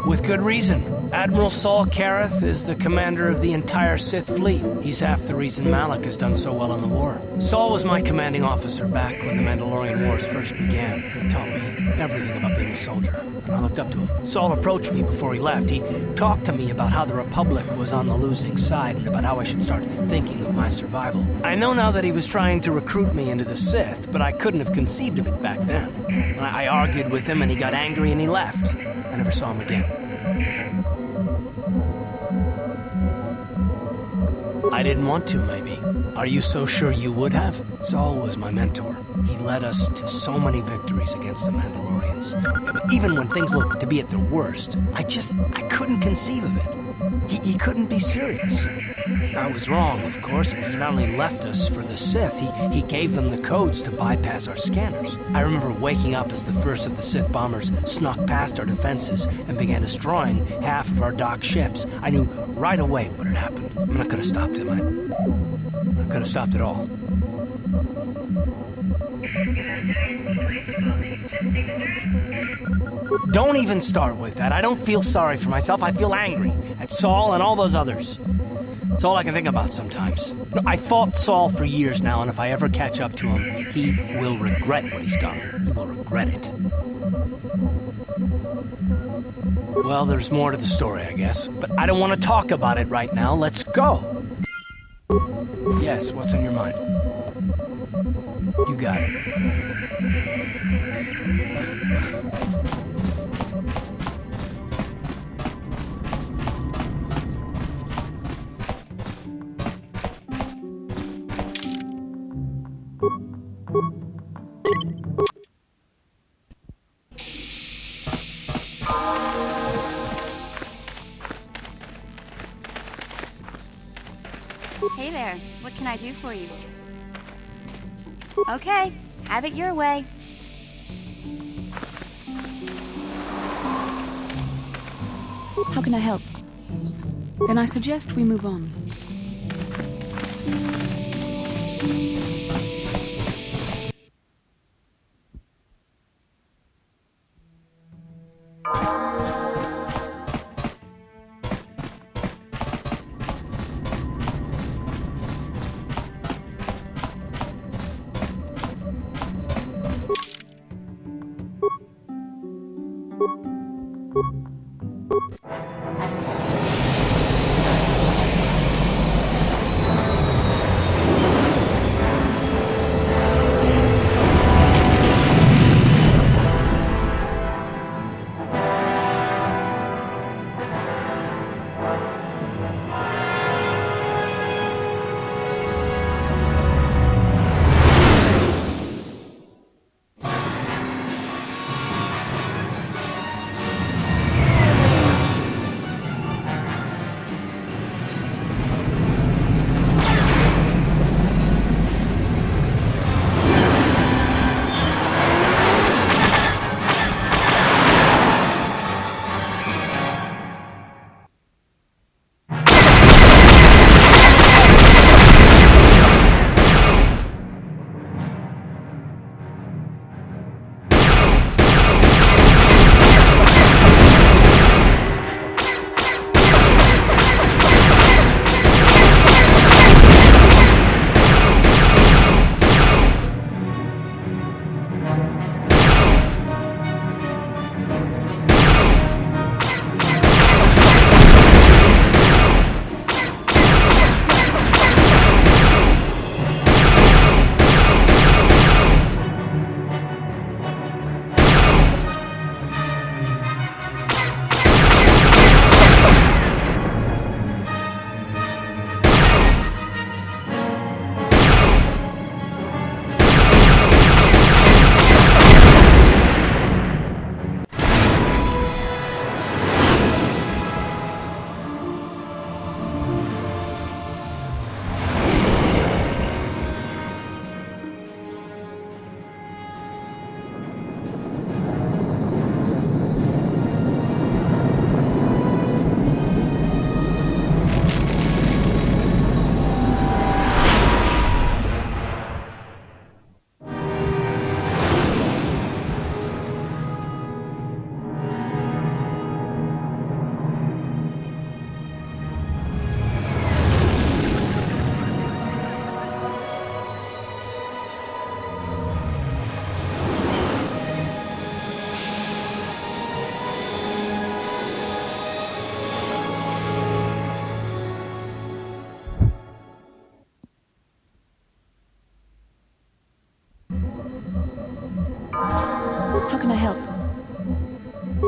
With good reason. Admiral Saul Kareth is the commander of the entire Sith fleet. He's half the reason Malak has done so well in the war. Saul was my commanding officer back when the Mandalorian Wars first began. He taught me everything about being a soldier, and I looked up to him. Saul approached me before he left. He talked to me about how the Republic was on the losing side and about how I should start thinking of my survival. I know now that he was trying to recruit me into the Sith, but I couldn't have conceived of it back then. I argued with him and he got angry and he left. I never saw him again. I didn't want to, maybe. Are you so sure you would have? Saul was my mentor. He led us to so many victories against the Mandalorians. Even when things looked to be at their worst, I couldn't conceive of it. He couldn't be serious. I was wrong, of course. He not only left us for the Sith, he gave them the codes to bypass our scanners. I remember waking up as the first of the Sith bombers snuck past our defenses and began destroying half of our docked ships. I knew right away what had happened. I mean, I could have stopped him. I could have stopped it all. Don't even start with that. I don't feel sorry for myself. I feel angry at Saul and all those others. It's all I can think about sometimes. I fought Saul for years now, and if I ever catch up to him, he will regret what he's done. He will regret it. Well, there's more to the story, I guess. But I don't want to talk about it right now. Let's go. Yes, what's on your mind? You got it. Hey there, what can I do for you? Okay, have it your way. How can I help? Then I suggest we move on.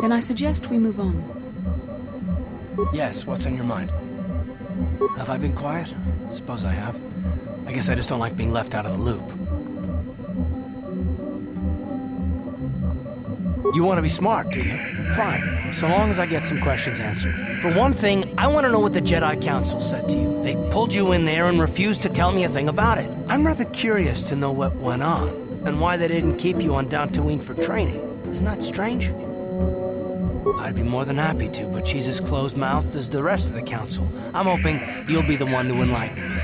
Then I suggest we move on. Yes, what's on your mind? Have I been quiet? Suppose I have. I guess I just don't like being left out of the loop. You want to be smart, do you? Fine, so long as I get some questions answered. For one thing, I want to know what the Jedi Council said to you. They pulled you in there and refused to tell me a thing about it. I'm rather curious to know what went on, and why they didn't keep you on Tattooine for training. Isn't that strange? I'd be more than happy to, but she's as closed-mouthed as the rest of the Council. I'm hoping you'll be the one to enlighten me.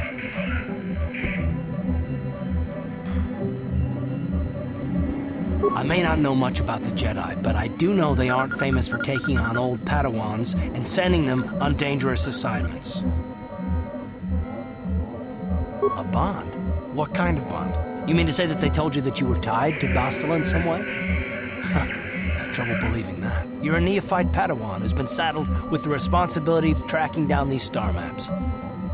I may not know much about the Jedi, but I do know they aren't famous for taking on old Padawans and sending them on dangerous assignments. A bond? What kind of bond? You mean to say that they told you that you were tied to Bastila in some way? I have trouble believing that. You're a neophyte Padawan who's been saddled with the responsibility of tracking down these star maps.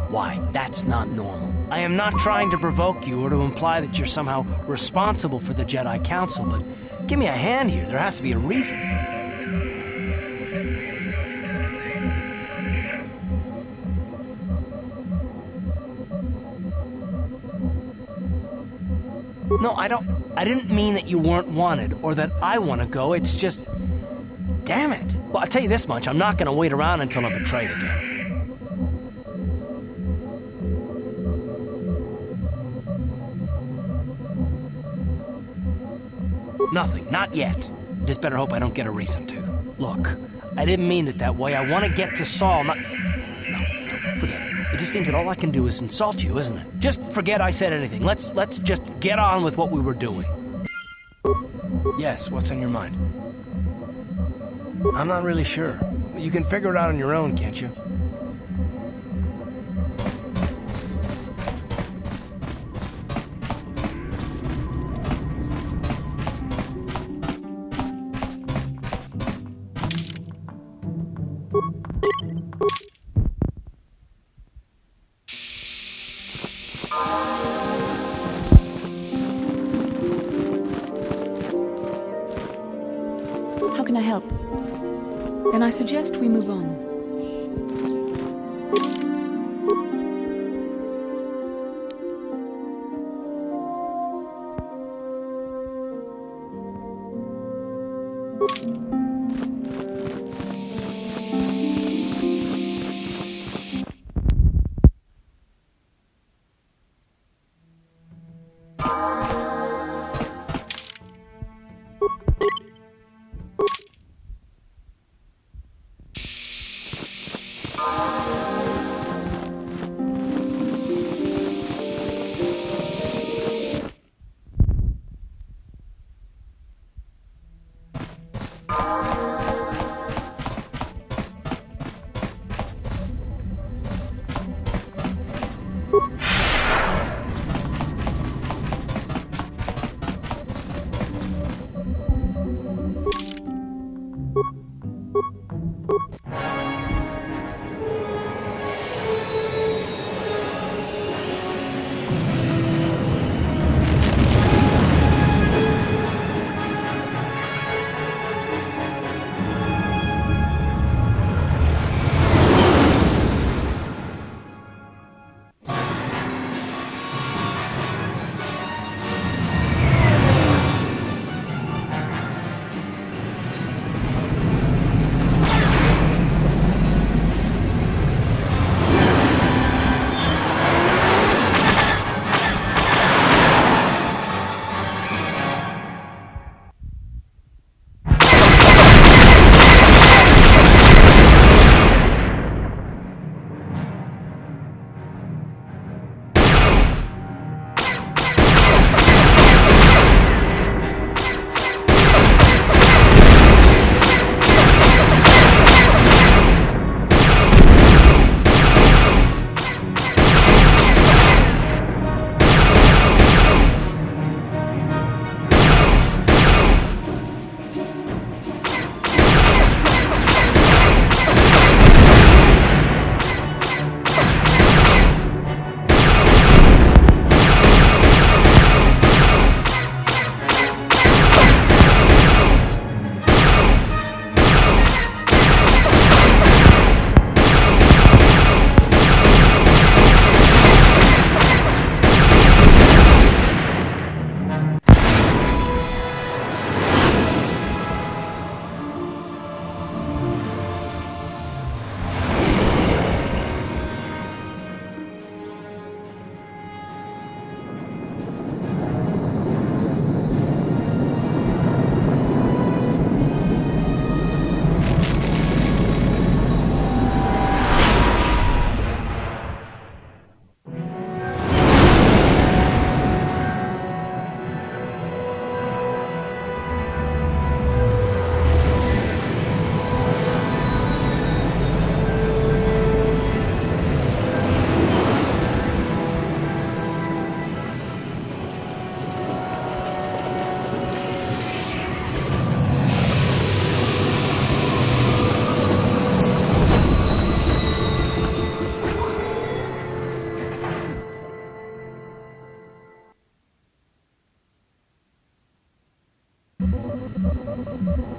Why, that's not normal. I am not trying to provoke you or to imply that you're somehow responsible for the Jedi Council, but give me a hand here. There has to be a reason. No, I didn't mean that you weren't wanted or that I want to go. It's just, damn it. Well, I'll tell you this much. I'm not going to wait around until I'm betrayed again. Nothing, not yet. I just better hope I don't get a reason to. Look, I didn't mean it that way. I want to get to Saul, not... No, forget it. It just seems that all I can do is insult you, isn't it? Just forget I said anything. Let's just get on with what we were doing. Yes, what's on your mind? I'm not really sure. You can figure it out on your own, can't you? How can I help? Then I suggest we move on.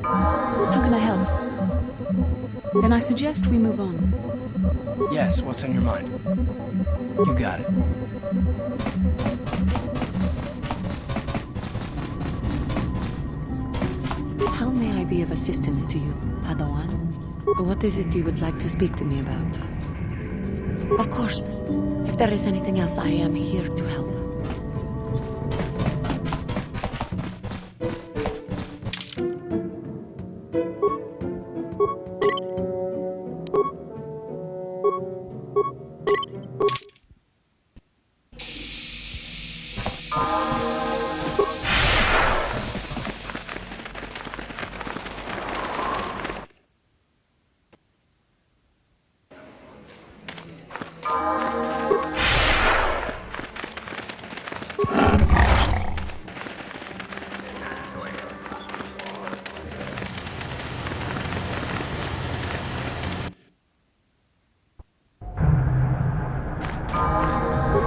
How can I help? Then I suggest we move on. Yes, what's on your mind? You got it. How may I be of assistance to you, Padawan? What is it you would like to speak to me about? Of course. If there is anything else, I am here to help.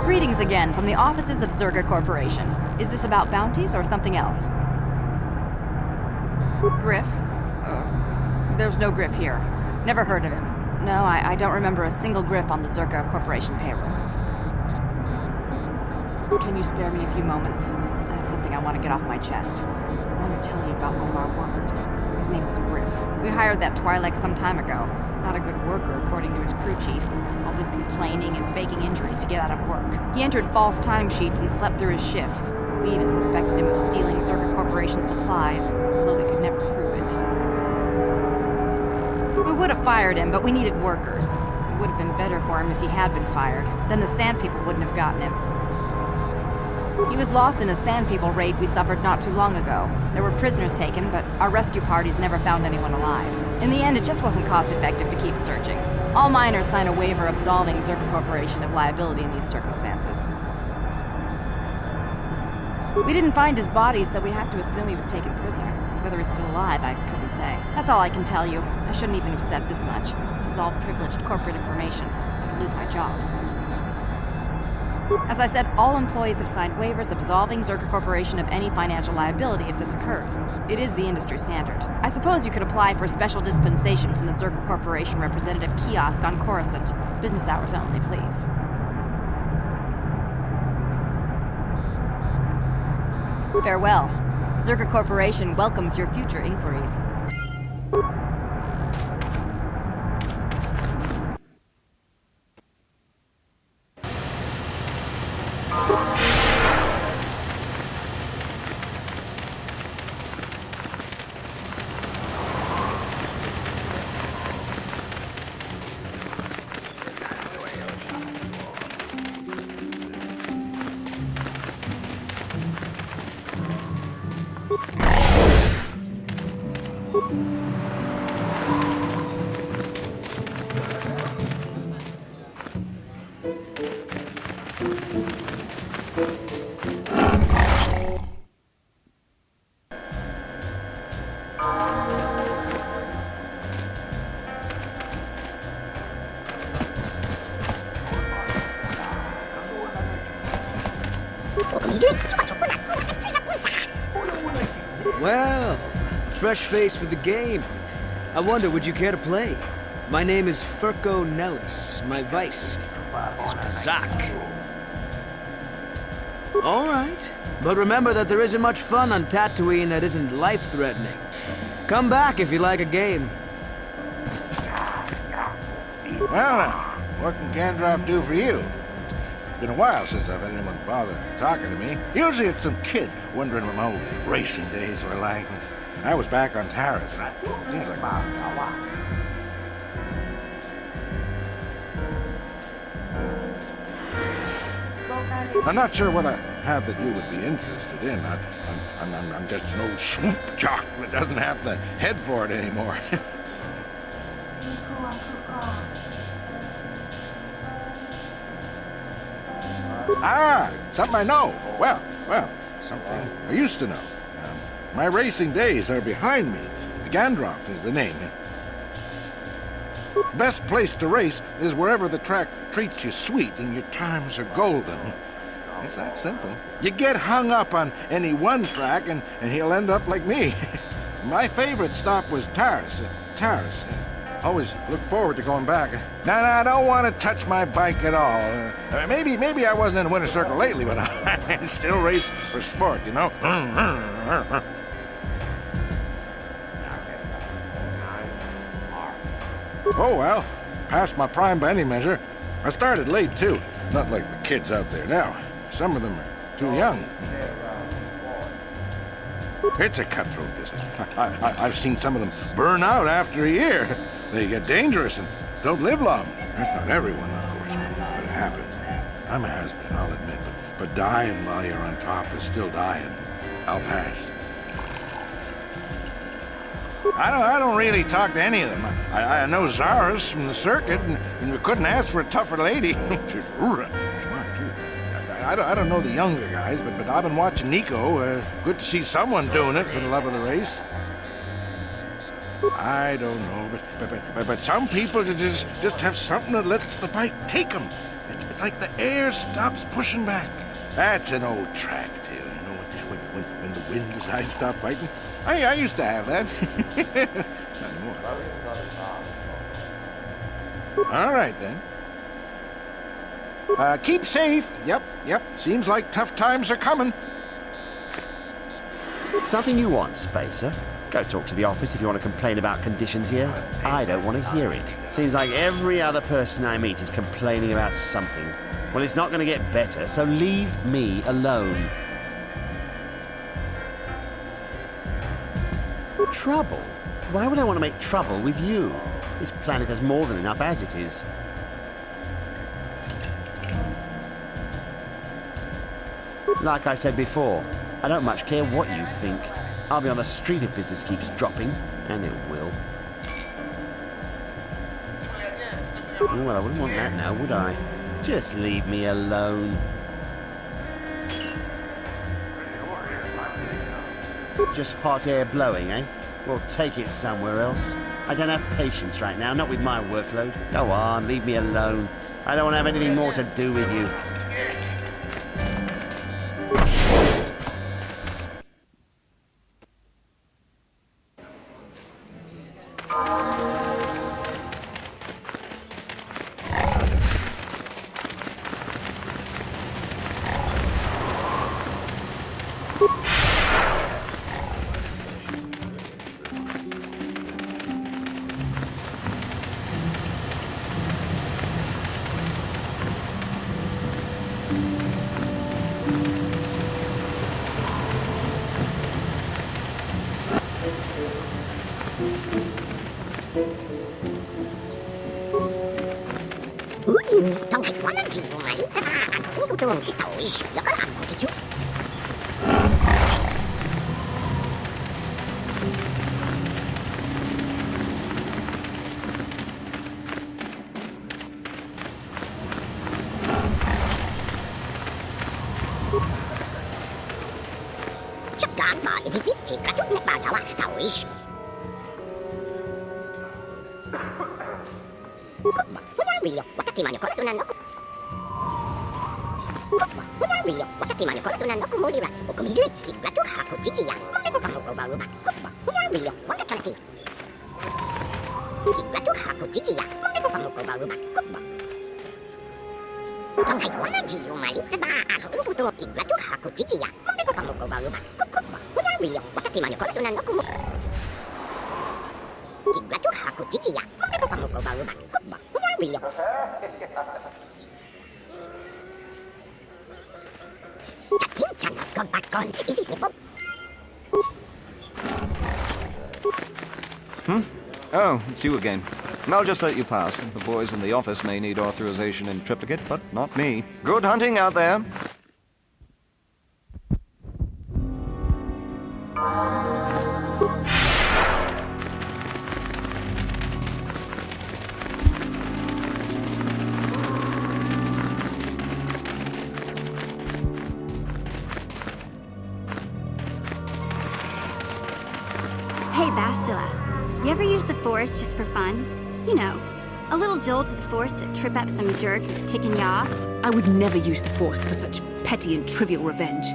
Greetings again from the offices of Zerga Corporation. Is this about bounties or something else? Griff? There's no Griff here. Never heard of him. No, I don't remember a single Griff on the Zerga Corporation payroll. Can you spare me a few moments? I have something I want to get off my chest. I want to tell you about one of our workers. His name was Griff. We hired that Twi'lek some time ago. Not a good worker, according to his crew chief. Always complaining and faking injuries to get out of work. He entered false timesheets and slept through his shifts. We even suspected him of stealing Zerga Corporation supplies, although we could never prove it. We would have fired him, but we needed workers. It would have been better for him if he had been fired. Then the Sand People wouldn't have gotten him. He was lost in a Sand People raid we suffered not too long ago. There were prisoners taken, but our rescue parties never found anyone alive. In the end, it just wasn't cost-effective to keep searching. All miners sign a waiver absolving Zerga Corporation of liability in these circumstances. We didn't find his body, so we have to assume he was taken prisoner. Whether he's still alive, I couldn't say. That's all I can tell you. I shouldn't even have said this much. This is all privileged corporate information. I could lose my job. As I said, all employees have signed waivers absolving Zerga Corporation of any financial liability if this occurs. It is the industry standard. I suppose you could apply for special dispensation from the Zerga Corporation representative kiosk on Coruscant. Business hours only, please. Farewell. Zerga Corporation welcomes your future inquiries. Well, fresh face for the game. I wonder, would you care to play? My name is Furco Nellis. My vice is Bazak. All right. But remember that there isn't much fun on Tattooine that isn't life-threatening. Come back if you like a game. Well, what can Gandalf do for you? It's been a while since I've had anyone bother talking to me. Usually it's some kid wondering what my old racing days were like. I was back on Taris. Seems like... I'm not sure what I have that you would be interested in. I'm just an old swoop jock that doesn't have the head for it anymore. Ah, something I know. Well, something I used to know. My racing days are behind me. Gandalf is the name. Best place to race is wherever the track treats you sweet and your times are golden. It's that simple. You get hung up on any one track and he'll end up like me. My favorite stop was Taris. Always look forward to going back. Now, I don't want to touch my bike at all. Maybe I wasn't in the winner's circle lately, but I still race for sport, you know? Oh, well, past my prime by any measure. I started late, too. Not like the kids out there now. Some of them are too young. It's a cutthroat business. I've seen some of them burn out after a year. They get dangerous and don't live long. That's not everyone, of course, but it happens. I'm a has-been, I'll admit, but dying while you're on top is still dying. I'll pass. I don't really talk to any of them. I know Zara's from the circuit, and we couldn't ask for a tougher lady. She's smart, too. I don't know the younger guys, but I've been watching Nico. Good to see someone doing it for the love of the race. I don't know, but some people just have something that lets the bike take them. It's like the air stops pushing back. That's an old track tale, you know, when the wind decides to stop fighting. I used to have that. Not anymore. All right, then. Keep safe. Yep. Seems like tough times are coming. Something you want, Spacer? Go talk to the office if you want to complain about conditions here. I don't want to hear it. Seems like every other person I meet is complaining about something. Well, it's not going to get better, so leave me alone. Trouble? Why would I want to make trouble with you? This planet has more than enough as it is. Like I said before, I don't much care what you think. I'll be on the street if business keeps dropping, and it will. Oh, well, I wouldn't want that now, would I? Just leave me alone. Just hot air blowing, eh? Well, take it somewhere else. I don't have patience right now, not with my workload. Go on, leave me alone. I don't want to have anything more to do with you. Oh, it's you again. I'll just let you pass. The boys in the office may need authorization in triplicate, but not me. Good hunting out there. Hey, Bastila. You ever use the Force just for fun? You know, a little jolt of the Force to trip up some jerk who's ticking you off? I would never use the Force for such petty and trivial revenge.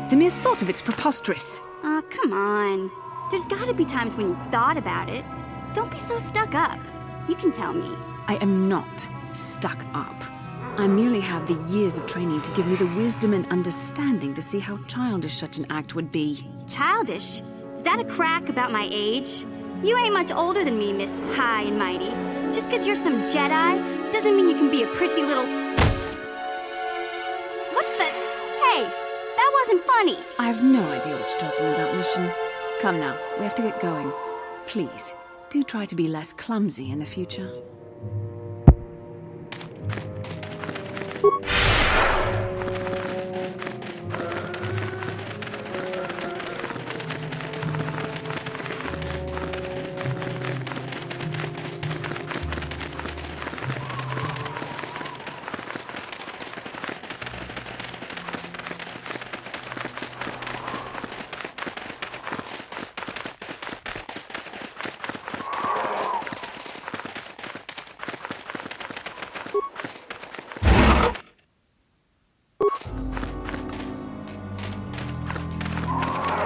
The mere thought of it's preposterous. Oh, come on. There's gotta be times when you've thought about it. Don't be so stuck up. You can tell me. I am not stuck up. I merely have the years of training to give me the wisdom and understanding to see how childish such an act would be. Childish? Is that a crack about my age? You ain't much older than me, Miss High and Mighty. Just 'cause you're some Jedi doesn't mean you can be a prissy little... What the... Hey, that wasn't funny. I have no idea what you're talking about, Mission. Come now, we have to get going. Please, do try to be less clumsy in the future.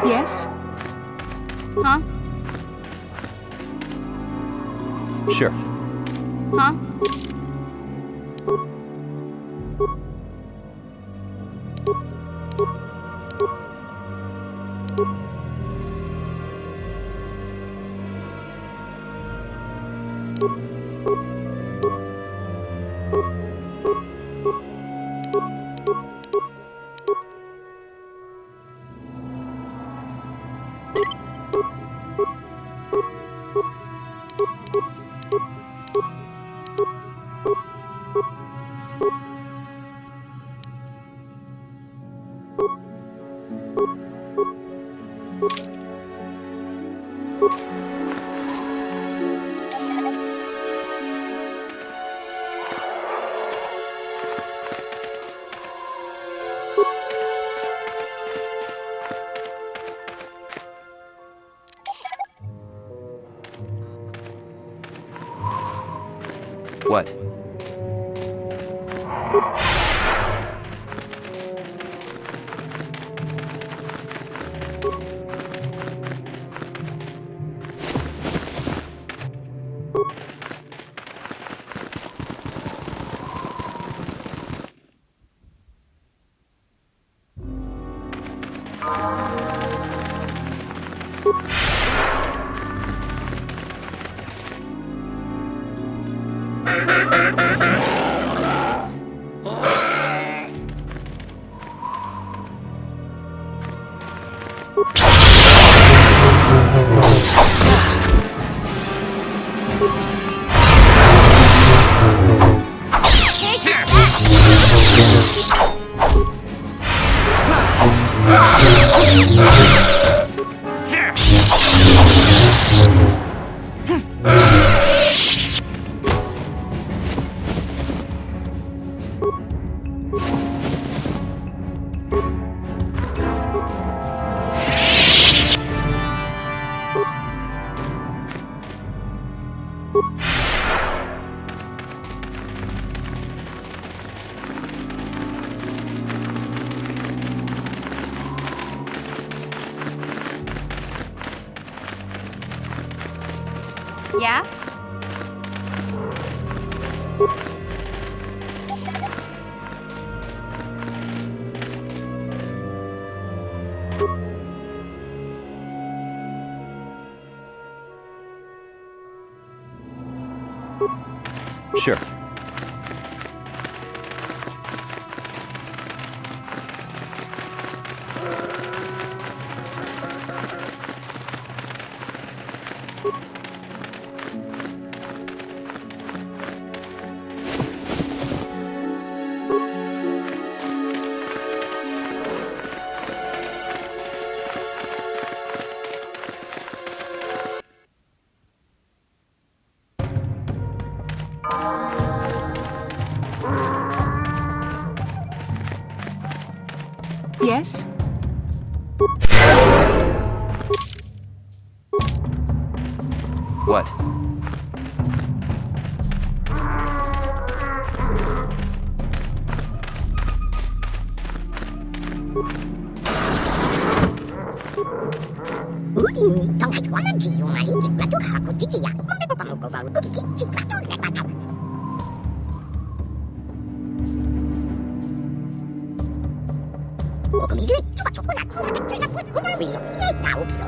Yes? Huh? Sure. Huh? What? Yeah? Sure. Yes? What? 우리 정말 원하지요 말이 기빠져가고 지지야 컴백고 까먹고 바로 그기 지그라도 내가다 오금이를 쭈가 줬구나 구마대 제작부 오늘 위로 이에 다오피소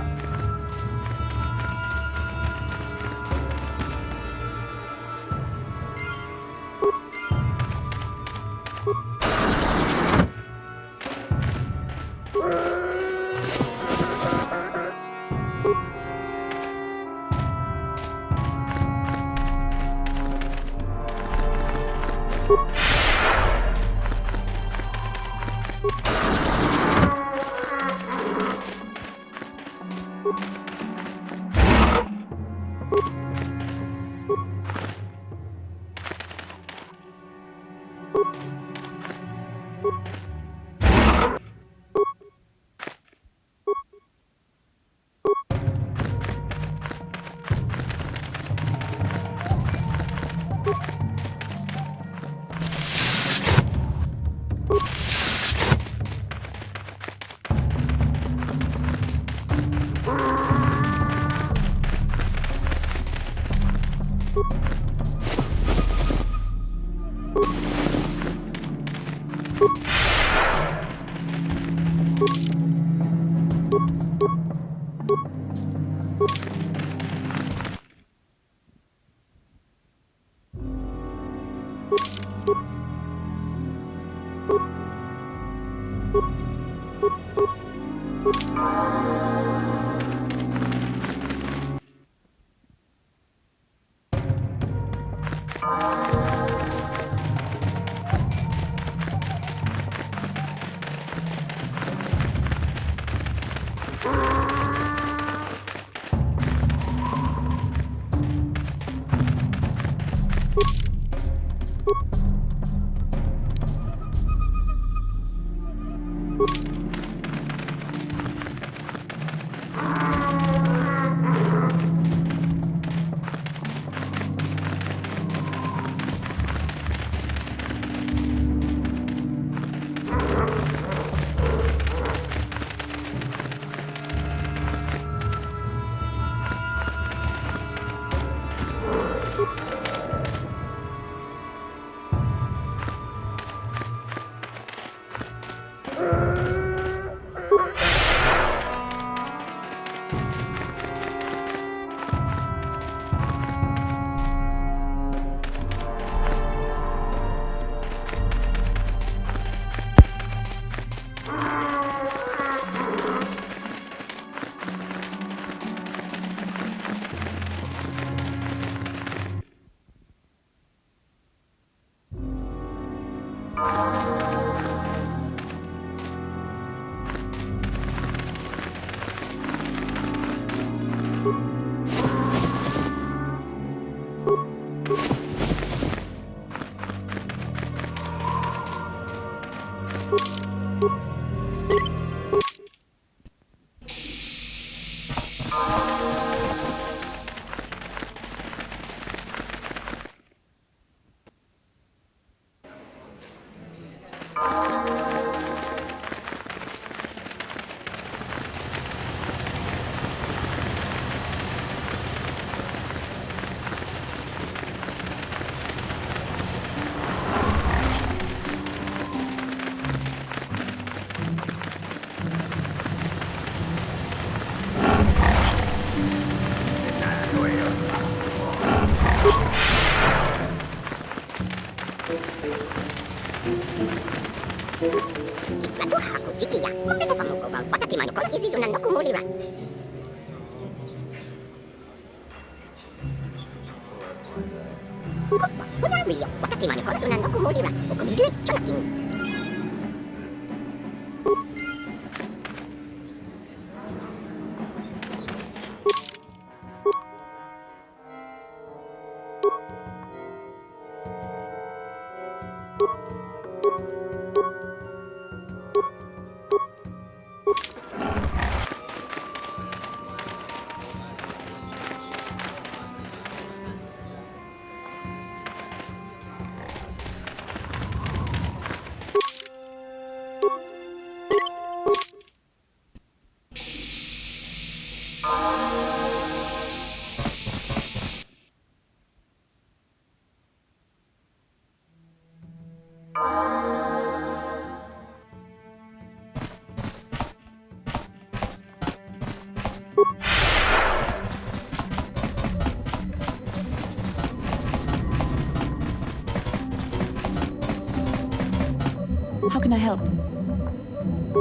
How can I help?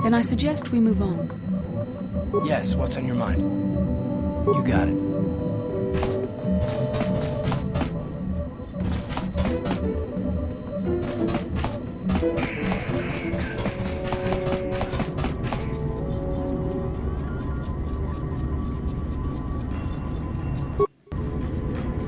Then I suggest we move on. Yes, what's on your mind? You got it.